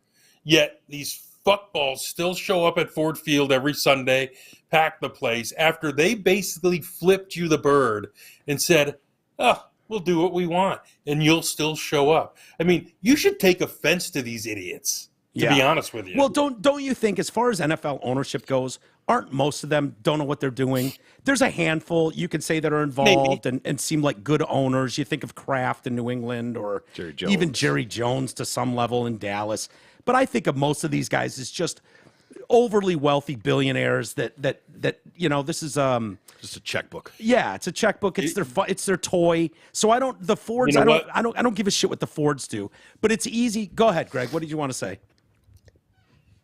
yet these fuckballs still show up at Ford Field every Sunday, pack the place, after they basically flipped you the bird and said, oh, we'll do what we want, and you'll still show up. I mean, you should take offense to these idiots. to be honest with you. Well, don't you think, as far as NFL ownership goes, aren't most of them don't know what they're doing? There's a handful you could say that are involved and seem like good owners. You think of Kraft in New England, or even Jerry Jones to some level in Dallas. But I think of most of these guys as just overly wealthy billionaires that this is just a checkbook. Yeah, it's a checkbook. It's their toy. So the Fords. I don't give a shit what the Fords do. But it's easy. Go ahead, Greg. What did you want to say?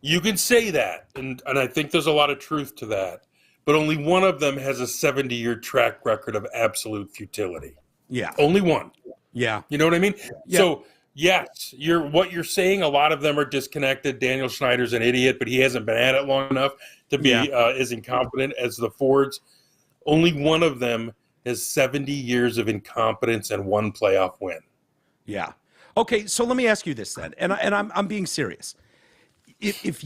You can say that, and I think there's a lot of truth to that. But only one of them has a 70-year track record of absolute futility. Yeah, only one. Yeah, you know what I mean. Yeah. So yes, what you're saying. A lot of them are disconnected. Daniel Schneider's an idiot, but he hasn't been at it long enough to be as incompetent as the Fords. Only one of them has 70 years of incompetence and one playoff win. Yeah. Okay, so let me ask you this then, and I'm being serious. If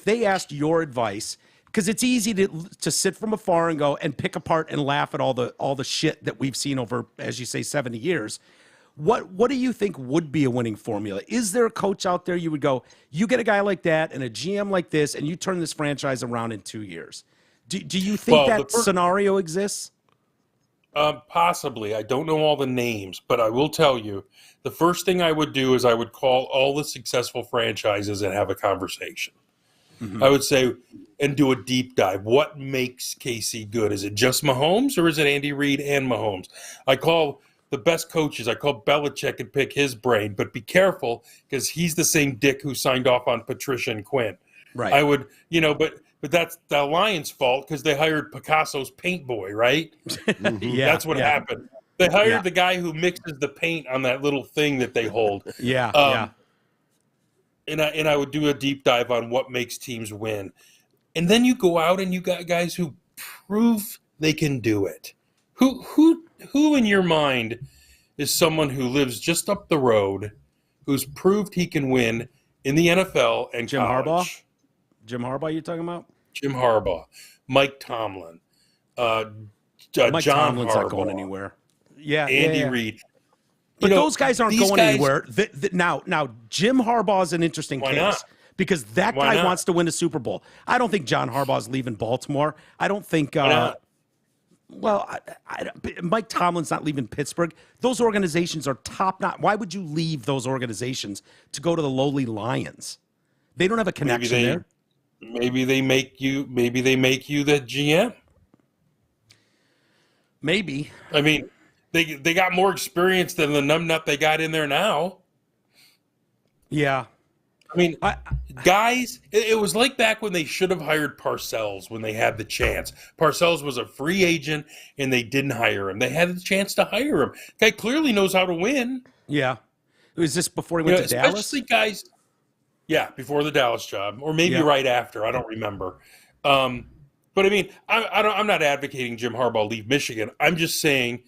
they asked your advice, because it's easy to sit from afar and go and pick apart and laugh at all the shit that we've seen over, as you say, 70 years. What do you think would be a winning formula? Is there a coach out there you would go, you get a guy like that and a GM like this, and you turn this franchise around in 2 years? Do you think that scenario exists? Possibly. I don't know all the names, but I will tell you, the first thing I would do is I would call all the successful franchises and have a conversation. Mm-hmm. I would say, and do a deep dive. What makes KC good? Is it just Mahomes, or is it Andy Reid and Mahomes? I call the best coaches. I call Belichick and pick his brain, but be careful, because he's the same dick who signed off on Patricia and Quinn. Right. I would, but that's the Lions' fault, because they hired Picasso's paint boy, right? Yeah, that's what happened. They hired the guy who mixes the paint on that little thing that they hold. And I would do a deep dive on what makes teams win. And then you go out and you got guys who prove they can do it. Who in your mind is someone who lives just up the road, who's proved he can win in the NFL and Jim college? Jim Harbaugh, you talking about? Jim Harbaugh, Mike Tomlin, Mike John Tomlin's Harbaugh, not going anywhere. Yeah, Andy Reid. But those guys aren't going anywhere. Now, Jim Harbaugh is an interesting case. Not? Because that guy wants to win a Super Bowl. I don't think John Harbaugh's leaving Baltimore. I don't think. Mike Tomlin's not leaving Pittsburgh. Those organizations are top-notch. Why would you leave those organizations to go to the lowly Lions? They don't have a connection there. Maybe they make you the GM. Maybe. I mean, they got more experience than the numbnut they got in there now. Yeah. I mean, guys, it was like back when they should have hired Parcells when they had the chance. Parcells was a free agent, and they didn't hire him. They had the chance to hire him. Guy clearly knows how to win. Yeah. Was this before he went to Dallas? Especially guys, before the Dallas job, or maybe right after. I don't remember. But I mean, I'm not advocating Jim Harbaugh leave Michigan. I'm just saying,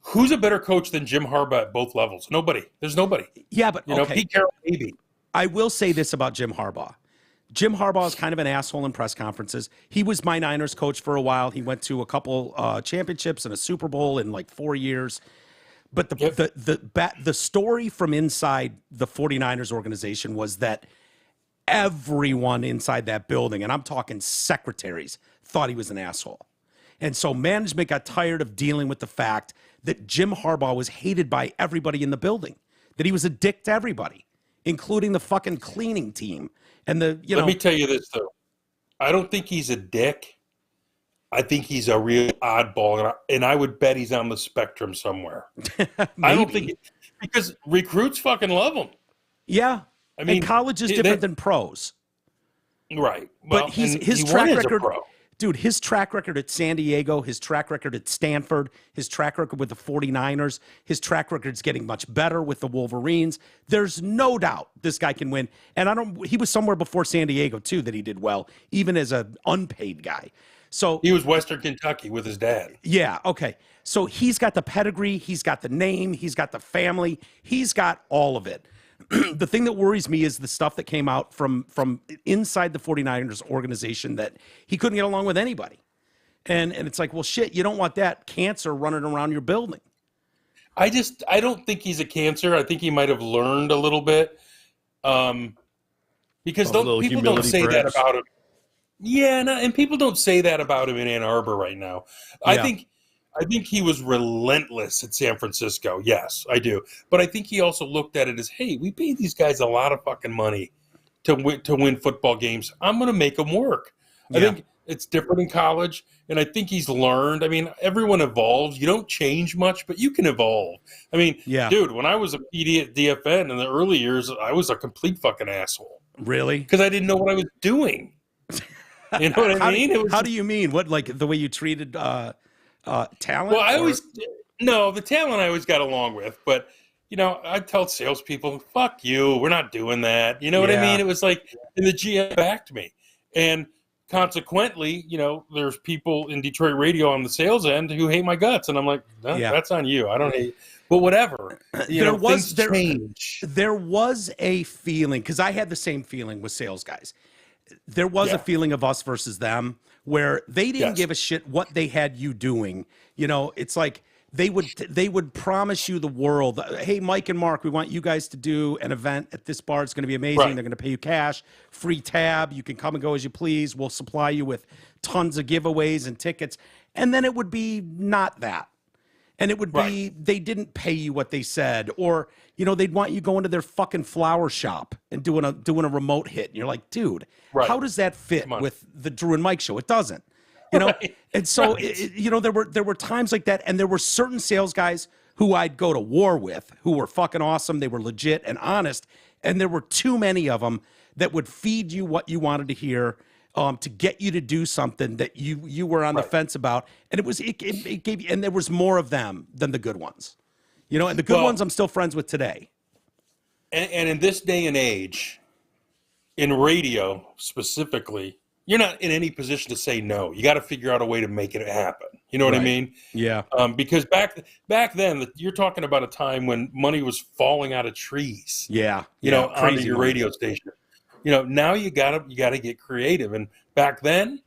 who's a better coach than Jim Harbaugh at both levels? Nobody. There's nobody. Yeah, but Pete Carroll, maybe. I will say this about Jim Harbaugh. Jim Harbaugh is kind of an asshole in press conferences. He was my Niners coach for a while. He went to a couple championships and a Super Bowl in like 4 years. But the story from inside the 49ers organization was that everyone inside that building, and I'm talking secretaries, thought he was an asshole. And so management got tired of dealing with the fact that Jim Harbaugh was hated by everybody in the building, that he was a dick to everybody, including the fucking cleaning team. And Let me tell you this, though. I don't think he's a dick. I think he's a real oddball, and I would bet he's on the spectrum somewhere. I don't think because recruits fucking love him. Yeah. I mean, and college is different than pros. Right. Well, but his track record, dude, his track record at San Diego, his track record at Stanford, his track record with the 49ers, his track record's getting much better with the Wolverines. There's no doubt this guy can win. And he was somewhere before San Diego too that he did well, even as an unpaid guy. So he was Western Kentucky with his dad. Yeah, okay. So he's got the pedigree, he's got the name, he's got the family, he's got all of it. The thing that worries me is the stuff that came out from inside the 49ers organization that he couldn't get along with anybody. And it's like, well, shit, you don't want that cancer running around your building. I don't think he's a cancer. I think he might have learned a little bit. Because A little people don't humility, say perhaps. that about him. Yeah, no, and people don't say that about him in Ann Arbor right now. I Yeah. think he was relentless at San Francisco. Yes, I do. But I think he also looked at it as, hey, we pay these guys a lot of fucking money to win football games. I'm going to make them work. I Yeah. think it's different in college, and I think he's learned. I mean, everyone evolves. You don't change much, but you can evolve. I mean, Yeah. dude, when I was a PD at DFN in the early years, I was a complete fucking asshole Really? because I didn't know what I was doing. You know what I mean? How do you mean? What, like the way you treated talent? Well, the talent I always got along with, but I tell salespeople, "Fuck you, we're not doing that." You know what I Yeah. mean? It was like, and the GM backed me, and consequently, there's people in Detroit radio on the sales end who hate my guts, and I'm like, no, Yeah. that's on you. I don't hate, but whatever. Things change. There was a feeling, because I had the same feeling with sales guys. There was a feeling of us versus them where they didn't give a shit what they had you doing. It's like they would promise you the world. Hey, Mike and Mark, we want you guys to do an event at this bar. It's going to be amazing. Right. They're going to pay you cash, free tab. You can come and go as you please. We'll supply you with tons of giveaways and tickets. And then it would be not that. And it would be they didn't pay you what they said, or they'd want you going to their fucking flower shop and doing a remote hit. And you're like, dude, how does that fit with the Drew and Mike show? It doesn't, Right. And so there were times like that, and there were certain sales guys who I'd go to war with, who were fucking awesome. They were legit and honest, and there were too many of them that would feed you what you wanted to hear. To get you to do something that you were on the fence about, and it gave you, and there was more of them than the good ones, and the good ones I'm still friends with today. And in this day and age, in radio specifically, you're not in any position to say no. You got to figure out a way to make it happen. You know what I mean? Yeah. Because back then, you're talking about a time when money was falling out of trees. Yeah. Onto your radio station. Now you gotta get creative. And back then,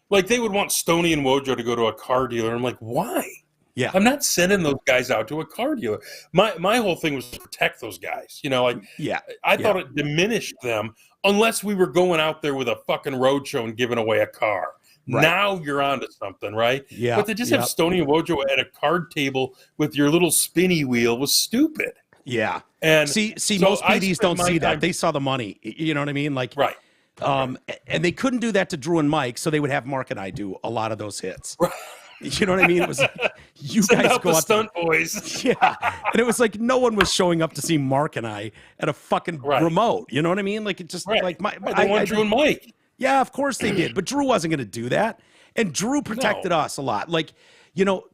like, they would want Stoney and Wojo to go to a car dealer. I'm like, why? Yeah. I'm not sending those guys out to a car dealer. My whole thing was to protect those guys. I thought it diminished them unless we were going out there with a fucking road show and giving away a car. Right. Now you're onto something, right? Yeah. But to just have Stoney and Wojo at a card table with your little spinny wheel was stupid. Yeah. And see, so most PDs don't see that. They saw the money. You know what I mean? Like, right. And they couldn't do that to Drew and Mike, so they would have Mark and I do a lot of those hits. Right. You know what I mean? It was like, you Send guys out go the out stunt boys. Yeah. And it was like no one was showing up to see Mark and I at a fucking remote. You know what I mean? Like, it just like they want Drew and Mike. Yeah, of course they did. But Drew wasn't going to do that. And Drew protected us a lot. Like,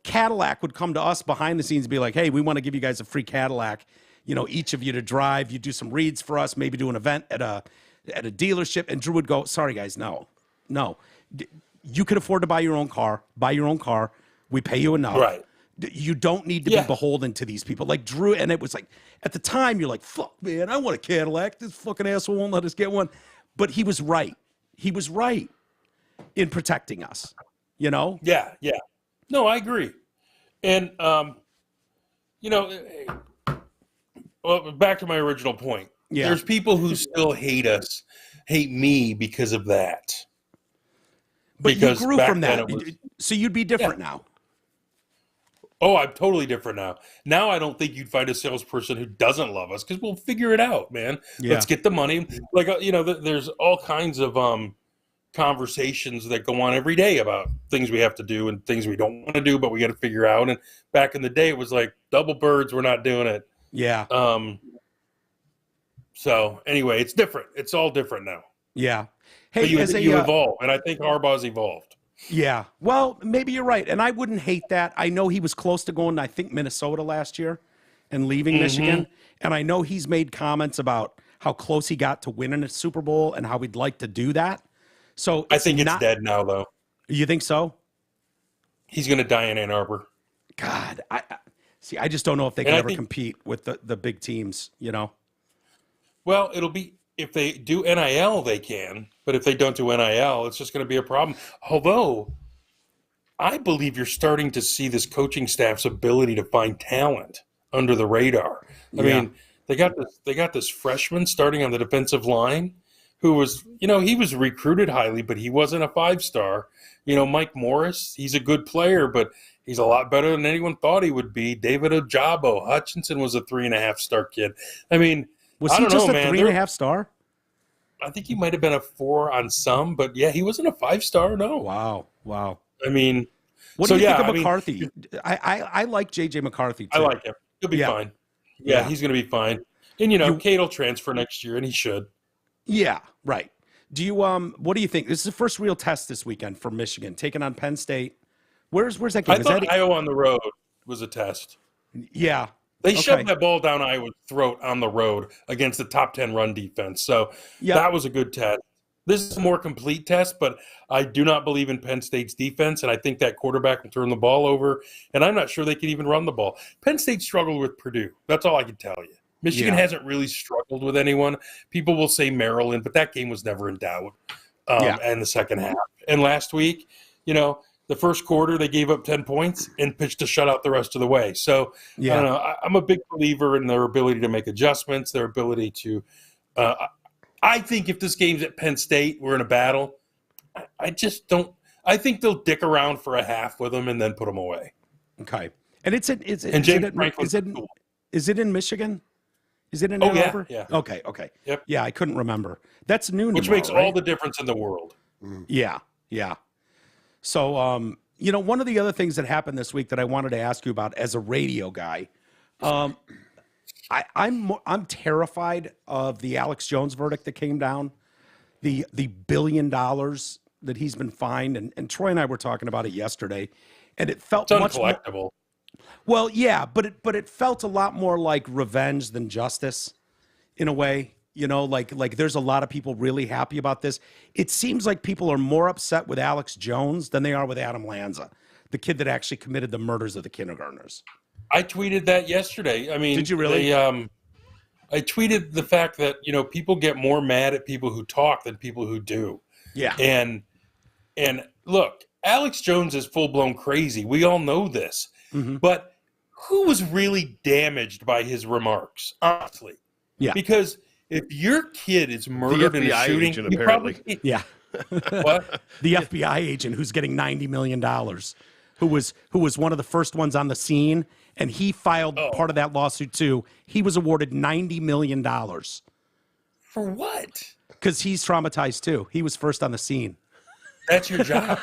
Cadillac would come to us behind the scenes and be like, hey, we want to give you guys a free Cadillac, each of you to drive. You do some reads for us, maybe do an event at a dealership. And Drew would go, sorry, guys, no. You could afford to buy your own car. We pay you enough. Right. You don't need to be beholden to these people. Like Drew, and it was like, at the time, you're like, fuck, man, I want a Cadillac. This fucking asshole won't let us get one. But he was right. He was right in protecting us, Yeah. No, I agree. And, well, back to my original point. Yeah. There's people who still hate me because of that. But because you grew from that. Was, so you'd be different now. Oh, I'm totally different now. Now I don't think you'd find a salesperson who doesn't love us because we'll figure it out, man. Yeah. Let's get the money. Like, there's all kinds of conversations that go on every day about things we have to do and things we don't want to do, but we got to figure out. And back in the day, it was like double birds. We're not doing it. Yeah. So anyway, it's different. It's all different now. Yeah. Hey, but you evolve, and I think Harbaugh's evolved. Yeah. Well, maybe you're right, and I wouldn't hate that. I know he was close to going to, I think, Minnesota last year and leaving Michigan, and I know he's made comments about how close he got to winning a Super Bowl and how he'd like to do that. So I think it's dead now, though. You think so? He's going to die in Ann Arbor. God, I just don't know if they can ever compete with the big teams, Well, it'll be, if they do NIL, they can. But if they don't do NIL, it's just going to be a problem. Although, I believe you're starting to see this coaching staff's ability to find talent under the radar. I mean, They got this freshman starting on the defensive line who was, he was recruited highly, but he wasn't a 5-star. Mike Morris, he's a good player, but he's a lot better than anyone thought he would be. David Ojabo Hutchinson was a 3.5-star kid. I mean, was he just a 3.5-star? I think he might have been a 4 on some, but yeah, he wasn't a 5-star. No. Wow. I mean, what do you think of McCarthy? I like JJ McCarthy too. I like him. He'll be fine. Yeah, he's going to be fine. And Cade will transfer next year, and he should. Yeah, right. Do you what do you think? This is the first real test this weekend for Michigan, taking on Penn State. Where's that game? I thought Iowa on the road was a test. Yeah. They shoved that ball down Iowa's throat on the road against the top 10 run defense. So that was a good test. This is a more complete test, but I do not believe in Penn State's defense, and I think that quarterback will turn the ball over, and I'm not sure they can even run the ball. Penn State struggled with Purdue. That's all I can tell you. Michigan hasn't really struggled with anyone. People will say Maryland, but that game was never in doubt in the second half. And last week, the first quarter, they gave up 10 points and pitched a shutout the rest of the way. So, I don't know. I'm a big believer in their ability to make adjustments, their ability to I think if this game's at Penn State, we're in a battle, I just don't – I think they'll dick around for a half with them and then put them away. Okay. And is it in Michigan? Is it in Ann Arbor? Yeah. Okay. Yep. Yeah, I couldn't remember. That's noon Which tomorrow, makes right? all the difference in the world. Yeah. So, one of the other things that happened this week that I wanted to ask you about as a radio guy, I'm terrified of the Alex Jones verdict that came down, the $1 billion that he's been fined, and Troy and I were talking about it yesterday, and it felt it's much uncollectible. more, well, yeah, but it felt a lot more like revenge than justice, in a way. Like there's a lot of people really happy about this. It seems like people are more upset with Alex Jones than they are with Adam Lanza, the kid that actually committed the murders of the kindergartners. I tweeted that yesterday. I mean, did you really? I tweeted the fact that people get more mad at people who talk than people who do. Yeah. And look, Alex Jones is full blown crazy. We all know this. Mm-hmm. But who was really damaged by his remarks? Honestly. Yeah. Because if your kid is murdered in a shooting, agent, apparently. What? The FBI agent who's getting $90 million, who was one of the first ones on the scene, and he filed part of that lawsuit too. He was awarded $90 million. For what? Because he's traumatized too. He was first on the scene. That's your job.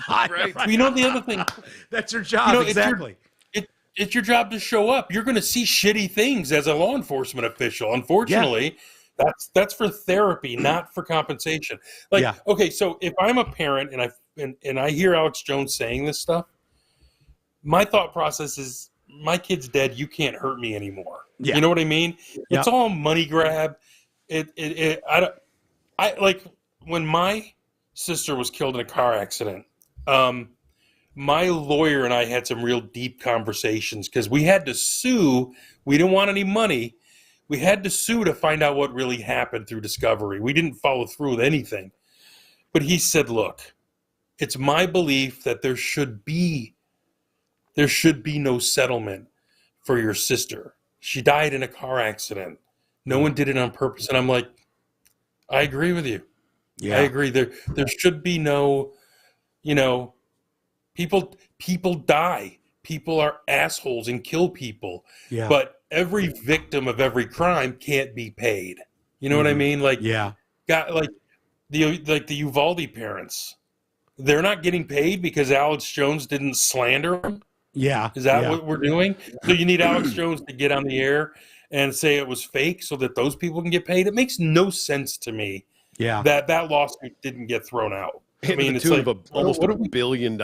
Right. The other thing. That's your job, exactly. It's your job to show up. You're going to see shitty things as a law enforcement official. Unfortunately, that's for therapy, not for compensation. Okay, so if I'm a parent and I hear Alex Jones saying this stuff, my thought process is, my kid's dead. You can't hurt me anymore. Yeah. You know what I mean? Yeah. It's all money grab. I like when my sister was killed in a car accident. My lawyer and I had some real deep conversations because we had to sue. We didn't want any money. We had to sue to find out what really happened through discovery. We didn't follow through with anything. But he said, look, it's my belief that there should be no settlement for your sister. She died in a car accident. No one did it on purpose. And I'm like, I agree with you. Yeah. I agree. There should be no, people die. People are assholes and kill people. Yeah. But every victim of every crime can't be paid. You know what I mean? The Uvalde parents, they're not getting paid because Alex Jones didn't slander them. Yeah. Is that what we're doing? So you need Alex Jones to get on the air and say it was fake so that those people can get paid? It makes no sense to me that lawsuit didn't get thrown out. I mean, it's like almost $1 billion.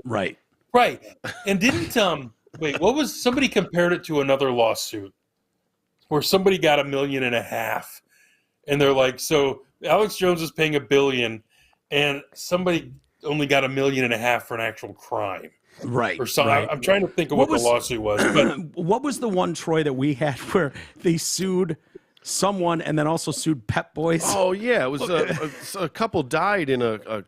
Right. Right. And didn't somebody compared it to another lawsuit where somebody got $1.5 million and they're like, so Alex Jones is paying $1 billion and somebody only got $1.5 million for an actual crime. Right. Or something. Right. I'm trying to think of what the lawsuit was. But what was the one, Troy, that we had where they sued someone and then also sued Pep Boys? Oh, yeah. It was a couple died in a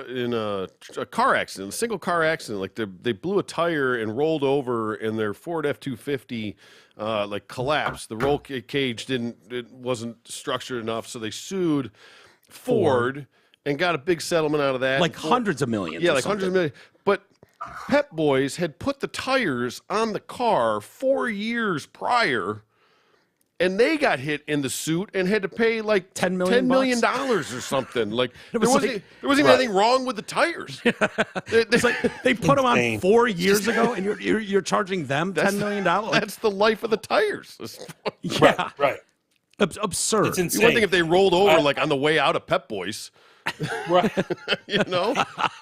in a car accident, a single car accident. Like they blew a tire and rolled over, and their Ford F-250 like collapsed. The roll cage wasn't structured enough, so they sued Ford and got a big settlement out of that. Like hundreds of millions. Yeah, like hundreds of millions. But Pep Boys had put the tires on the car 4 years prior, and they got hit in the suit and had to pay like $10 million or something. Like there was wasn't even anything wrong with the tires. It's like they put them on 4 years ago, and you're charging them $10 million. That's the life of the tires. Yeah, right. Absurd. It's insane. One thing if they rolled over like on the way out of Pep Boys, Right. you know,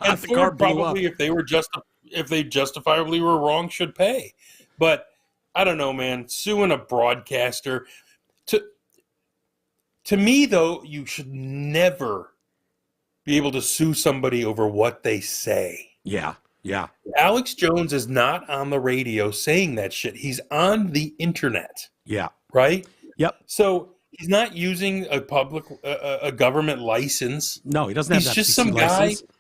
And The car Ford blew probably, if they justifiably were wrong, should pay. But I don't know, man. Suing a broadcaster, to me though, you should never be able to sue somebody over what they say. Yeah. Alex Jones is not on the radio saying that shit. He's on the internet, Yeah. right? Yep. So he's not using a government license. No, he doesn't have He's that just FCC some guy. license.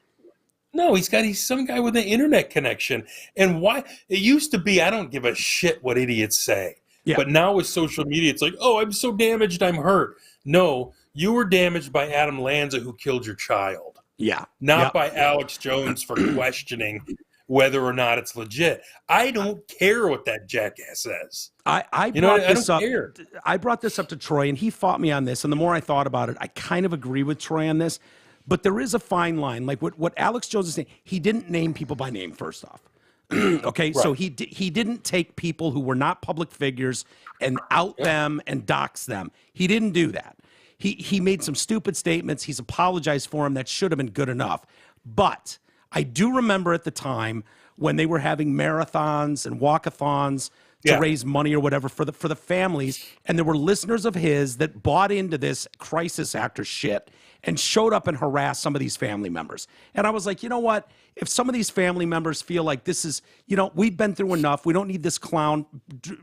No, he's some guy with an internet connection. And why it used to be, I don't give a shit what idiots say. Yeah. But now with social media, it's like, oh, I'm so damaged, I'm hurt. No, you were damaged by Adam Lanza, who killed your child. Yeah. Not by Alex Jones for questioning whether or not it's legit. I don't care what that jackass says. I brought this up to Troy, and he fought me on this. And the more I thought about it, I kind of agree with Troy on this. But there is a fine line. Like what Alex Jones is saying, he didn't name people by name, first off. Okay, right. So he didn't take people who were not public figures and out them and dox them. He didn't do that. He made some stupid statements. He's apologized for them. That should have been good enough. But I do remember at the time when they were having marathons and walkathons to raise money or whatever for the families, and there were listeners of his that bought into this crisis actor shit and showed up and harassed some of these family members. And I was like, you know what? If some of these family members feel like this is, we've been through enough. We don't need this clown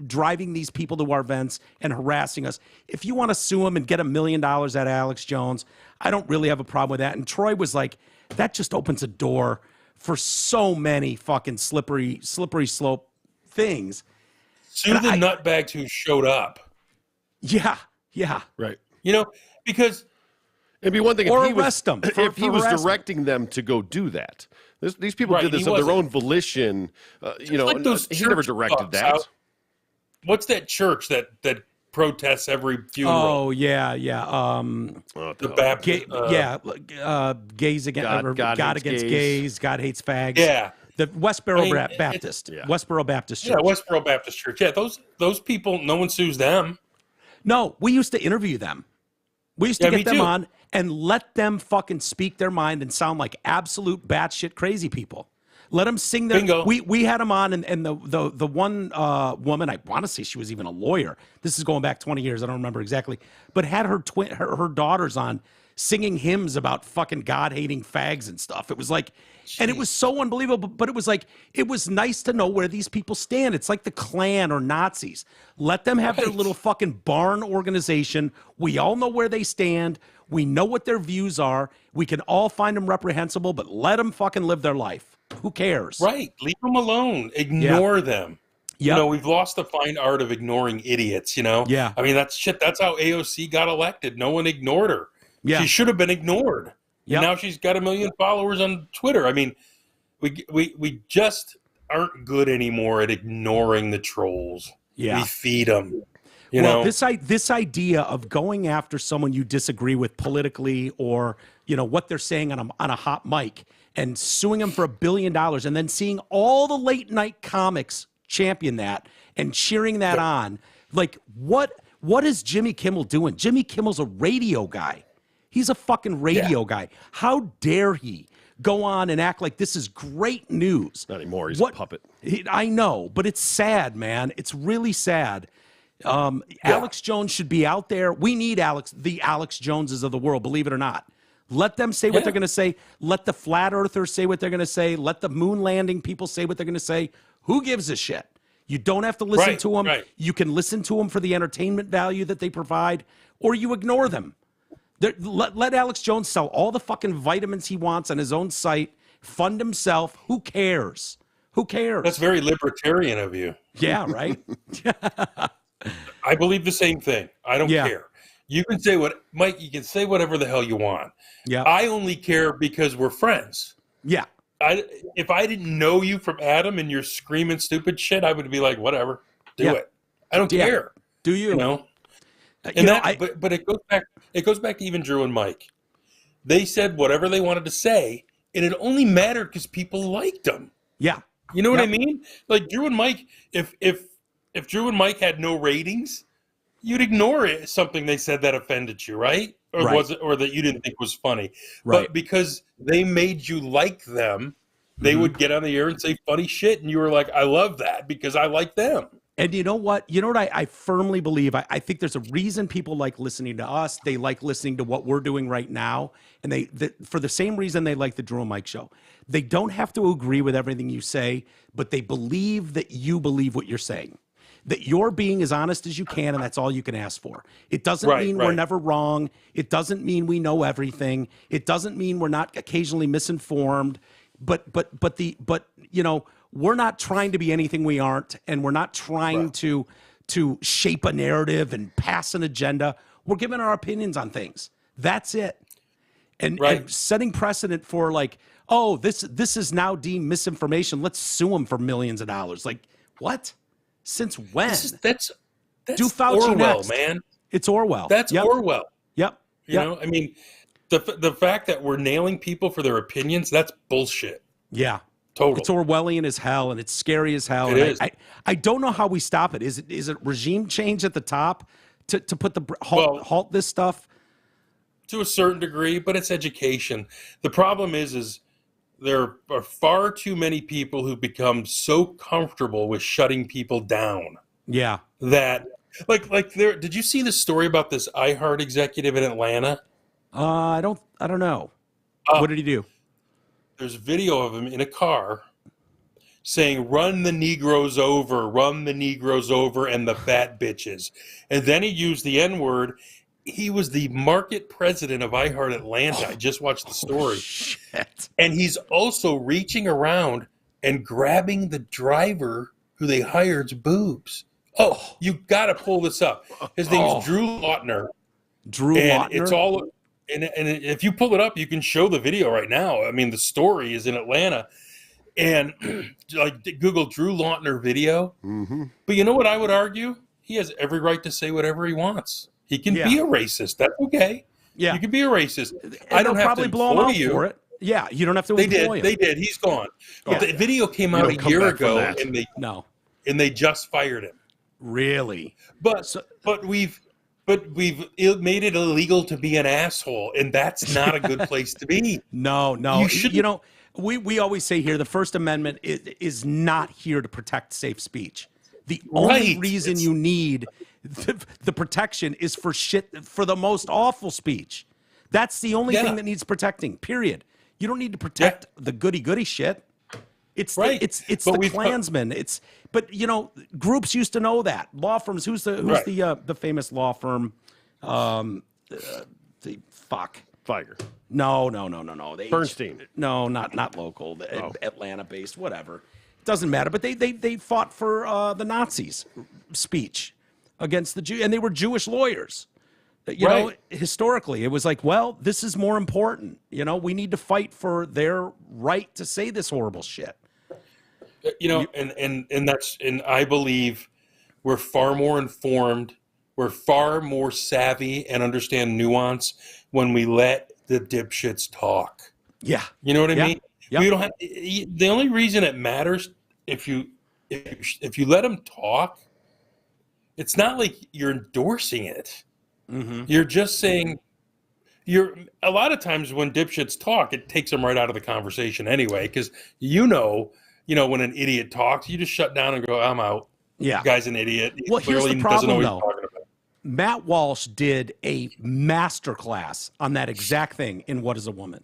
driving these people to our events and harassing us. If you want to sue him and get $1 million out of Alex Jones, I don't really have a problem with that. And Troy was like, that just opens a door for so many fucking slippery slope things. Sue the nutbags who showed up. Yeah. right. Because it'd be one thing or if he arrest them if he was directing them to go do that. These people did this of their own volition. Like those he never directed that. What's that church that protests every funeral? Oh yeah. The Baptist. Gays against God against gays. God hates fags. Yeah. The Westboro Baptist. Westboro Baptist Church. Yeah, Westboro Baptist Church. Yeah, those people, no one sues them. No, we used to interview them. We used to get them on and let them fucking speak their mind and sound like absolute batshit crazy people. Let them sing their. Bingo. We had them on, and the one woman, I want to say she was even a lawyer. This is going back 20 years. I don't remember exactly, but had her daughters on singing hymns about fucking God-hating fags and stuff. It was like, and it was so unbelievable, but it was like, it was nice to know where these people stand. It's like the Klan or Nazis. Let them have their little fucking barn organization. We all know where they stand. We know what their views are. We can all find them reprehensible, but let them fucking live their life. Who cares? Right. Leave them alone. Ignore them. Yeah. We've lost the fine art of ignoring idiots, Yeah. I mean, that's how AOC got elected. No one ignored her. Yeah. She should have been ignored. Yeah. Now she's got 1 million followers on Twitter. I mean, we just aren't good anymore at ignoring the trolls. Yeah. We feed them. You know? This idea of going after someone you disagree with politically or, what they're saying on a hot mic and suing them for $1 billion and then seeing all the late night comics champion that and cheering that on. Like, what is Jimmy Kimmel doing? Jimmy Kimmel's a radio guy. He's a fucking radio guy. How dare he go on and act like this is great news? Not anymore. He's a puppet. I know, but it's sad, man. It's really sad. Alex Jones should be out there. We need the Alex Joneses of the world, believe it or not. Let them say what they're going to say. Let the flat earthers say what they're going to say. Let the moon landing people say what they're going to say. Who gives a shit? You don't have to listen to them. Right. You can listen to them for the entertainment value that they provide, or you ignore them. Let Alex Jones sell all the fucking vitamins he wants on his own site, fund himself. Who cares? Who cares? That's very libertarian of you. Yeah, right? I believe the same thing. I don't care. You can say Mike, you can say whatever the hell you want. Yeah. I only care because we're friends. Yeah. If I didn't know you from Adam and you're screaming stupid shit, I would be like, whatever, do it. I don't care. Do you? You know? But it goes back to even Drew and Mike. They said whatever they wanted to say, and it only mattered because people liked them. Yeah. You know what I mean? Like Drew and Mike, if Drew and Mike had no ratings, you'd ignore it, something they said that offended you, right? Or was it, or that you didn't think was funny. Right. But because they made you like them, they would get on the air and say funny shit, and you were like, I love that because I like them. And you know what? I firmly believe. I think there's a reason people like listening to us. They like listening to what we're doing right now. And for the same reason they like the Drew and Mike show. They don't have to agree with everything you say, but they believe that you believe what you're saying. That you're being as honest as you can, and that's all you can ask for. It doesn't mean we're never wrong. It doesn't mean we know everything. It doesn't mean we're not occasionally misinformed. But we're not trying to be anything we aren't, and we're not trying to shape a narrative and pass an agenda. We're giving our opinions on things. That's it. And setting precedent for like, oh, this is now deemed misinformation. Let's sue them for millions of dollars. Like, what? Since when? That's Do Fauci Orwell, next. man. It's Orwell. That's Orwell. Yep. You know, I mean, the fact that we're nailing people for their opinions, that's bullshit. Yeah. Totally. It's Orwellian as hell, and it's scary as hell. It is. I don't know how we stop it. Is it regime change at the top to put the halt this stuff? To a certain degree, but it's education. The problem is there are far too many people who become so comfortable with shutting people down. Yeah. That like there. Did you see the story about this iHeart executive in Atlanta? I don't know. What did he do? There's a video of him in a car saying, run the Negroes over, and the fat bitches. And then he used the N-word. He was the market president of iHeart Atlanta. I just watched the story. Shit. And he's also reaching around and grabbing the driver who they hired's boobs. Oh, you got to pull this up. His name's Drew Lautner. Lautner? It's all... And if you pull it up, you can show the video right now. I mean, the story is in Atlanta. And like Google Drew Lautner video. Mm-hmm. But you know what I would argue? He has every right to say whatever he wants. He can be a racist. That's okay. Yeah. You can be a racist. I don't have probably to blow him out you. for it. Yeah, you don't have to employ him. They did. He's gone. But the video came out a year ago, and they just fired him. Really? But we've made it illegal to be an asshole, and that's not a good place to be. No. We always say here the First Amendment is not here to protect safe speech. The only reason you need the protection is for the most awful speech. That's the only thing that needs protecting, period. You don't need to protect the goody shit. It's the Klansmen. Groups used to know that. Law firms. Who's the famous law firm? Feiger. No. Bernstein. No, not local. Atlanta based. Whatever. It doesn't matter. But they fought for the Nazis' speech against the Jew, and they were Jewish lawyers. You know, historically, it was like, well, this is more important. You know, we need to fight for their right to say this horrible shit. You know, and I believe we're far more informed, we're far more savvy and understand nuance when we let the dipshits talk. Yeah. You know what I mean? Yep. We don't have the only reason it matters if you let them talk, it's not like you're endorsing it. Mm-hmm. You're just saying a lot of times when dipshits talk, it takes them right out of the conversation anyway, because when an idiot talks, you just shut down and go, I'm out. Yeah. The guy's an idiot. He here's the problem, though. Matt Walsh did a masterclass on that exact thing in What is a Woman.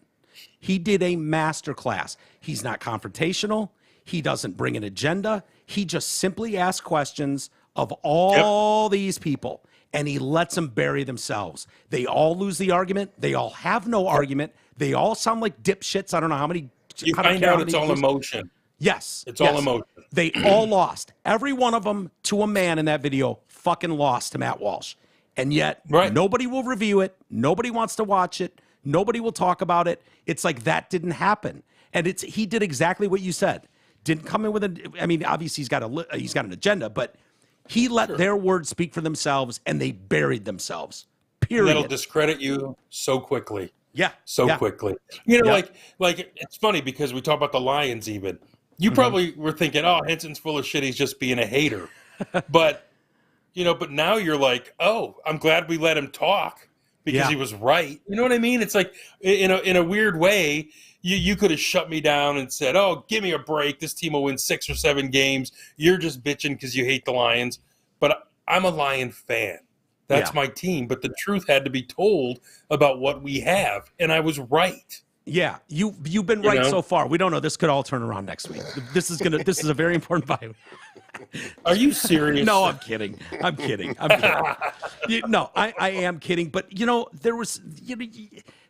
He did a masterclass. He's not confrontational. He doesn't bring an agenda. He just simply asks questions of all these people. and he lets them bury themselves. They all lose the argument. They all have no argument. They all sound like dipshits. I don't know how many. You find out it's all emotion. Yes. It's all emotion. They all lost. Every one of them, to a man in that video, fucking lost to Matt Walsh. And yet, nobody will review it. Nobody wants to watch it. Nobody will talk about it. It's like that didn't happen. And he did exactly what you said. Didn't come in with obviously he's got an agenda, but he let their words speak for themselves, and they buried themselves. Period. And that'll discredit you so quickly. Yeah. Quickly. Like it's funny because we talk about the Lions even. You probably were thinking, oh, Henson's full of shit. He's just being a hater. But now you're like, oh, I'm glad we let him talk because he was right. You know what I mean? It's like in a weird way, you could have shut me down and said, oh, give me a break. This team will win 6 or 7 games. You're just bitching because you hate the Lions. But I'm a Lion fan. That's my team. But the truth had to be told about what we have. And I was right. Yeah, you've been right so far. We don't know. This could all turn around next week. This is a very important vibe. Are you serious? No, I'm kidding. No, I am kidding. But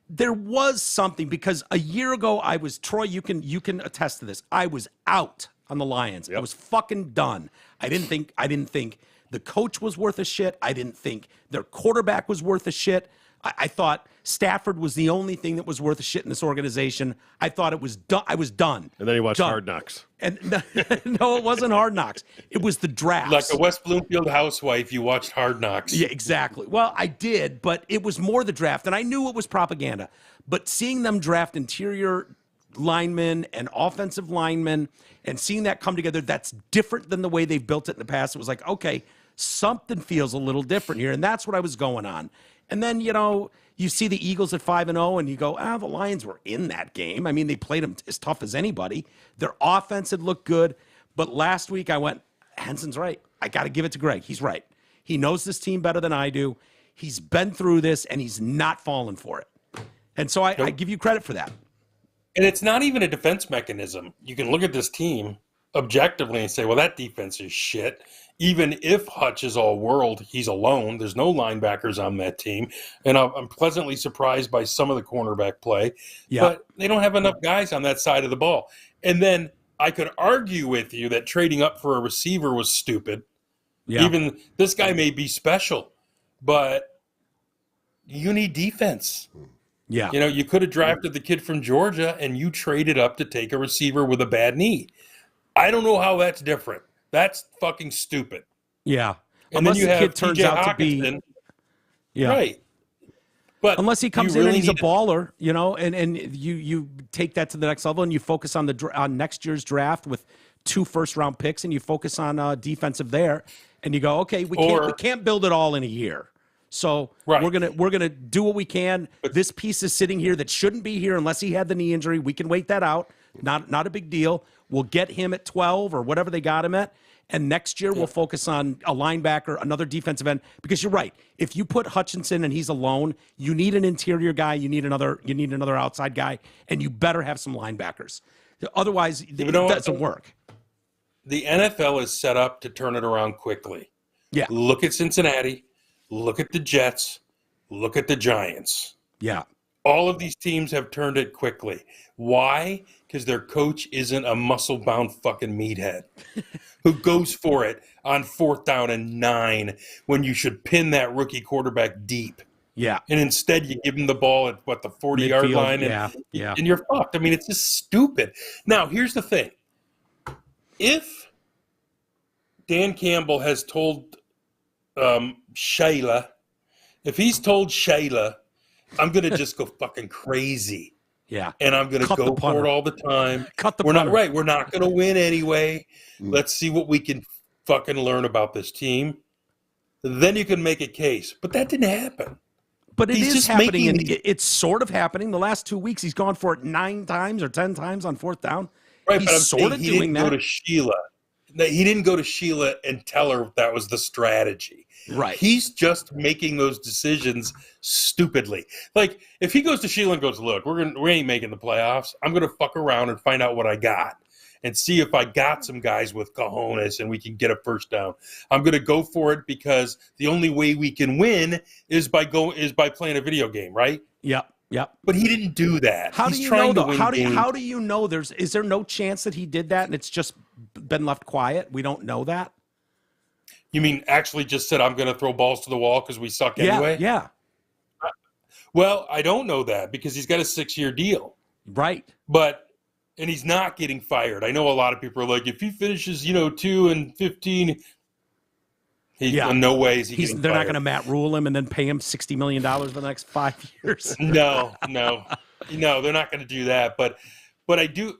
there was something, because a year ago I was, Troy, you can attest to this. I was out on the Lions. I was fucking done. I didn't think the coach was worth a shit. I didn't think their quarterback was worth a shit. I thought Stafford was the only thing that was worth a shit in this organization. I thought it was done. I was done. And then he watched Hard Knocks. And no, it wasn't Hard Knocks. It was the draft. Like a West Bloomfield housewife, you watched Hard Knocks. Yeah, exactly. Well, I did, but it was more the draft, and I knew it was propaganda. But seeing them draft interior linemen and offensive linemen and seeing that come together, that's different than the way they've built it in the past. It was like, okay, something feels a little different here, and that's what I was going on. And then, you see the Eagles at 5-0, and you go, the Lions were in that game. I mean, they played them as tough as anybody. Their offense had looked good. But last week I went, Henson's right. I got to give it to Greg. He's right. He knows this team better than I do. He's been through this, and he's not fallen for it. And so I give you credit for that. And it's not even a defense mechanism. You can look at this team objectively and say, well, that defense is shit. Even if Hutch is all world, he's alone. There's no linebackers on that team. And I'm pleasantly surprised by some of the cornerback play. Yeah. But they don't have enough guys on that side of the ball. And then I could argue with you that trading up for a receiver was stupid. Yeah. Even this guy may be special, but you need defense. Yeah. You could have drafted the kid from Georgia and you traded up to take a receiver with a bad knee. I don't know how that's different. That's fucking stupid. Yeah. And unless then you the have kid turns TJ out Hawkinson. to be right. But unless he comes in and he's a baller, and you take that to the next level and you focus on on next year's draft with 2 first-round picks and you focus on defensive there, and you go, okay, we can't build it all in a year. So we're gonna do what we can. This piece is sitting here that shouldn't be here unless he had the knee injury. We can wait that out. Not a big deal. We'll get him at 12 or whatever they got him at. And next year we'll focus on a linebacker, another defensive end. Because you're right. If you put Hutchinson and he's alone, you need an interior guy. You need another outside guy, and you better have some linebackers. Otherwise, it doesn't work. The NFL is set up to turn it around quickly. Yeah. Look at Cincinnati. Look at the Jets. Look at the Giants. Yeah. All of these teams have turned it quickly. Why? Because their coach isn't a muscle-bound fucking meathead who goes for it on 4th down and 9 when you should pin that rookie quarterback deep. Yeah. And instead you give him the ball at, the 40-yard line. And you're fucked. I mean, it's just stupid. Now, here's the thing. If Dan Campbell has told Shayla, if he's told Shayla, I'm going to just go fucking crazy. Yeah. And I'm going to go for it all the time. We're not right. We're not going to win anyway. Let's see what we can fucking learn about this team. Then you can make a case. But that didn't happen. But it is happening, and it's sort of happening. The last 2 weeks, he's gone for it 9 times or 10 times on 4th down. Right, he's but I'm sort of saying doing that. Go to Sheila. He didn't go to Sheila and tell her that was the strategy. Right. He's just making those decisions stupidly. Like, if he goes to Sheila and goes, look, we ain't making the playoffs. I'm going to fuck around and find out what I got. and see if I got some guys with cojones and we can get a first down. I'm going to go for it because the only way we can win is by playing a video game, right? Yep. But he didn't do that. How He's do you trying know? to win How games. do you know? Is there no chance that he did that and it's just been left quiet? We don't know that. You mean actually just said I'm going to throw balls to the wall because we suck anyway? Yeah. Well, I don't know that because he's got a 6-year deal. Right. And he's not getting fired. I know a lot of people are like, if he finishes, 2-15, no way is he getting They're fired. not going to Matt Rule him and then pay him $60 million for the next 5 years. No, they're not going to do that. But I do.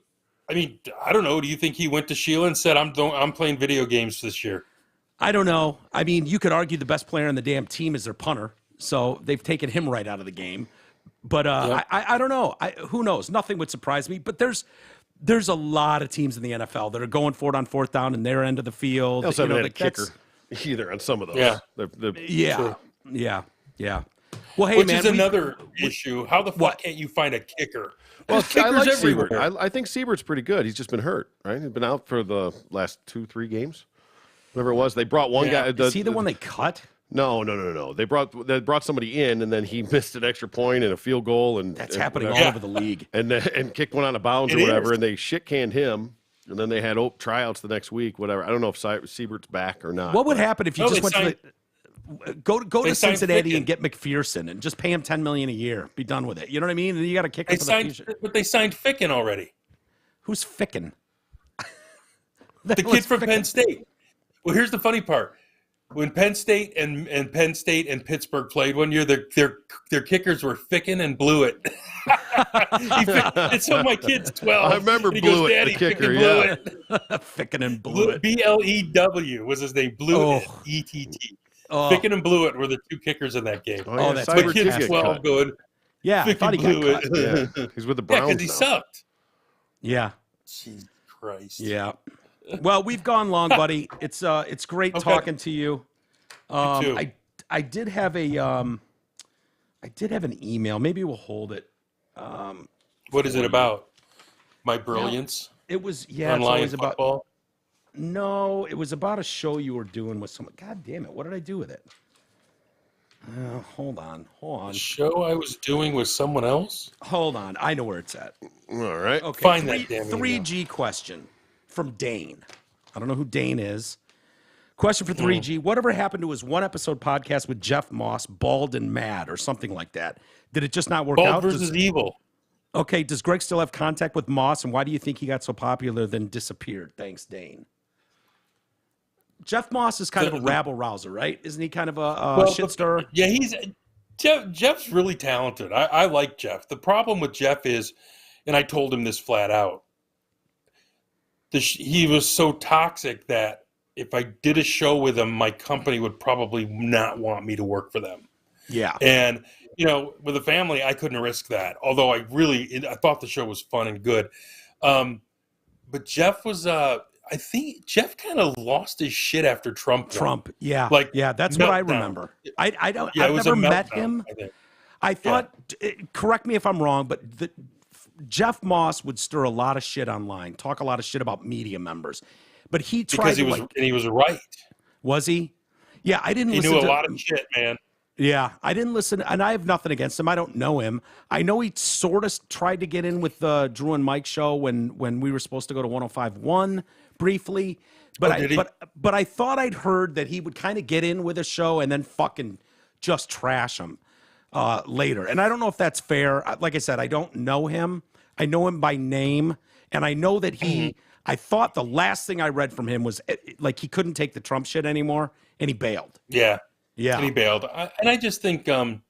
I mean, I don't know. Do you think he went to Sheila and said, I'm playing video games this year? I don't know. I mean, you could argue the best player on the damn team is their punter. So they've taken him right out of the game. But I don't know. Who knows? Nothing would surprise me. But there's a lot of teams in the NFL that are going for it on fourth down in their end of the field. They also haven't had a kicker either on some of those. Yeah. Yeah. Well, hey, Which man, is another issue. How the fuck can't you find a kicker? Well, I like everywhere. Siebert. I think Siebert's pretty good. He's just been hurt, right? He's been out for the last 2-3 games. Whatever it was. They brought one guy. Is he the one they cut? No. They brought somebody in, and then he missed an extra point and a field goal, and that's happening whatever. all over the league. And kicked one out of bounds or whatever, and they shit canned him. And then they had tryouts the next week, whatever. I don't know if Siebert's back or not. What would happen if you just went to go to Cincinnati and get McPherson and just pay him $10 million a year? Be done with it. You know what I mean? And you got to kick him for the future. But they signed Ficken already. Who's Ficken? The kid from Penn State. Well, here's the funny part. When Penn State and Pittsburgh played one year, their kickers were Ficken and Blewett. It's so my kid's 12. I remember Blewett, Daddy, the kicker. Ficken and Blewett. BLEW was his name. Blewett. ETT. Ficken and Blewett were the two kickers in that game. That's my kid's 12 good. Yeah, I thought he got cut. Yeah. He's with the Browns because he sucked. Yeah. Jesus Christ. Yeah. Well, we've gone long, buddy. It's great talking to you. You too. I did have an email. Maybe we'll hold it. What is it about? My brilliance? It was it's online always football? about. No, it was about a show you were doing with someone. God damn it! What did I do with it? Hold on. A show I was doing with someone else? Hold on. I know where it's at. All right. Okay. Find that damn email. 3G question from Dane. I don't know who Dane is. Question for 3G. Whatever happened to his one-episode podcast with Jeff Moss, Bald and Mad, or something like that? Did it just not work out? Bald versus Evil. Okay. Does Greg still have contact with Moss, and why do you think he got so popular then disappeared? Thanks, Dane. Jeff Moss is kind of a rabble-rouser, right? Isn't he kind of a shit stirrer? Yeah, Jeff's really talented. I like Jeff. The problem with Jeff is, and I told him this flat out, he was so toxic that if I did a show with him, my company would probably not want me to work for them. Yeah. And, with a family, I couldn't risk that. Although I thought the show was fun and good. But Jeff was, I think Jeff kind of lost his shit after Trump won. Yeah. That's what I remember. I've never met him. I thought, correct me if I'm wrong, but Jeff Moss would stir a lot of shit online, talk a lot of shit about media members. But he tried and he was right. Was he? Yeah, I didn't listen to... He knew a lot of shit, man. Yeah, I didn't listen, and I have nothing against him. I don't know him. I know he sort of tried to get in with the Drew and Mike show when we were supposed to go to 105.1 briefly. But I thought I'd heard that he would kind of get in with a show and then fucking just trash him later. And I don't know if that's fair. Like I said, I don't know him. I know him by name, and I know that he... I thought the last thing I read from him was like he couldn't take the Trump shit anymore, and he bailed. Yeah. And he bailed. I just think I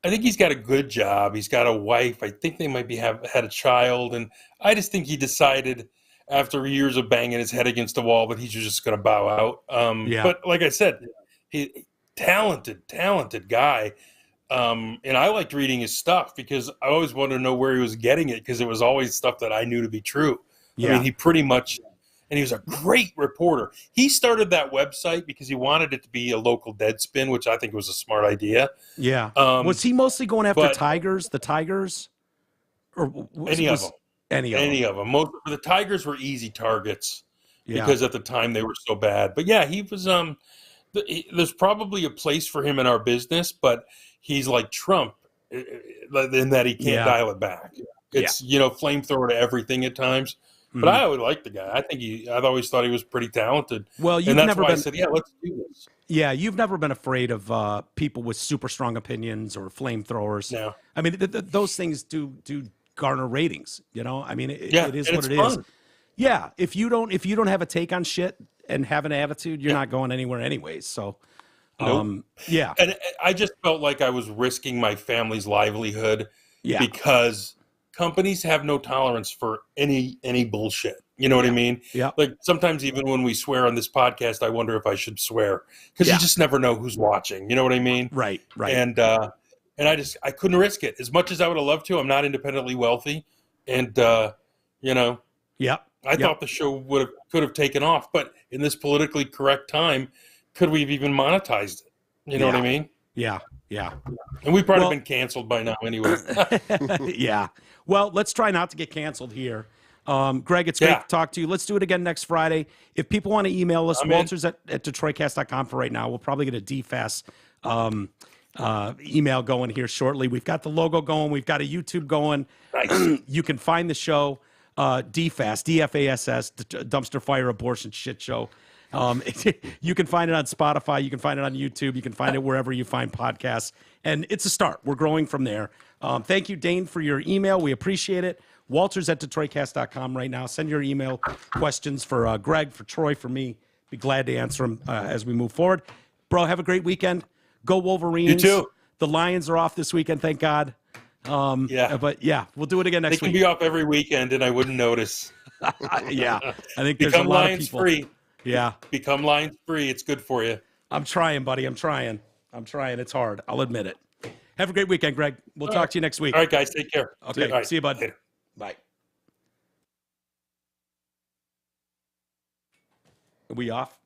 think he's got a good job. He's got a wife. I think they might had a child, and I just think he decided after years of banging his head against the wall that he's just going to bow out. But like I said, he talented guy. And I liked reading his stuff because I always wanted to know where he was getting it because it was always stuff that I knew to be true. Yeah. I mean, he pretty much, and he was a great reporter. He started that website because he wanted it to be a local Deadspin, which I think was a smart idea. Yeah. Was he mostly going after the Tigers? Or any of them? Any of them. Most the Tigers were easy targets Yeah. because at the time they were so bad. But yeah, he was. There's probably a place for him in our business, but he's like Trump in that he can't dial it back. It's flamethrower to everything at times. But I always liked the guy. I've always thought he was pretty talented. Well, and that's why I said, let's do this. Yeah, you've never been afraid of people with super strong opinions or flamethrowers. No. I mean, those things do garner ratings. I mean, it is what it fun. is. Yeah, if you don't have a take on shit and have an attitude, you're not going anywhere anyways. So, yeah. And I just felt like I was risking my family's livelihood because companies have no tolerance for any bullshit. You know what I mean? Yeah. Like sometimes even when we swear on this podcast, I wonder if I should swear because you just never know who's watching. You know what I mean? Right. And I couldn't risk it as much as I would have loved to. I'm not independently wealthy, and I thought the show could have taken off, but in this politically correct time, could we have even monetized it? You know what I mean? Yeah. Yeah. And we've probably been canceled by now anyway. Yeah. Well, let's try not to get canceled here. Greg, it's great to talk to you. Let's do it again next Friday. If people want to email us, Walters at DetroitCast.com for right now. We'll probably get a DFAS email going here shortly. We've got the logo going. We've got a YouTube going. Nice. You can find the show, DFAS, DFASS, Dumpster Fire Abortion Shit Show. You can find it on Spotify. You can find it on YouTube. You can find it wherever you find podcasts. And it's a start. We're growing from there. Thank you, Dane, for your email. We appreciate it. Walters at DetroitCast.com right now. Send your email questions for Greg, for Troy, for me. Be glad to answer them as we move forward. Bro, have a great weekend. Go Wolverines. You too. The Lions are off this weekend, thank God. But we'll do it again next week. They can be off every weekend and I wouldn't notice. Yeah. I think there's Become a lot Lions of people. free. Yeah. Become Lions free. It's good for you. I'm trying, buddy. I'm trying. It's hard. I'll admit it. Have a great weekend, Greg. We'll talk to you next week. All right, guys. Take care. Okay. See you, bud. Later. Bye. Are we off?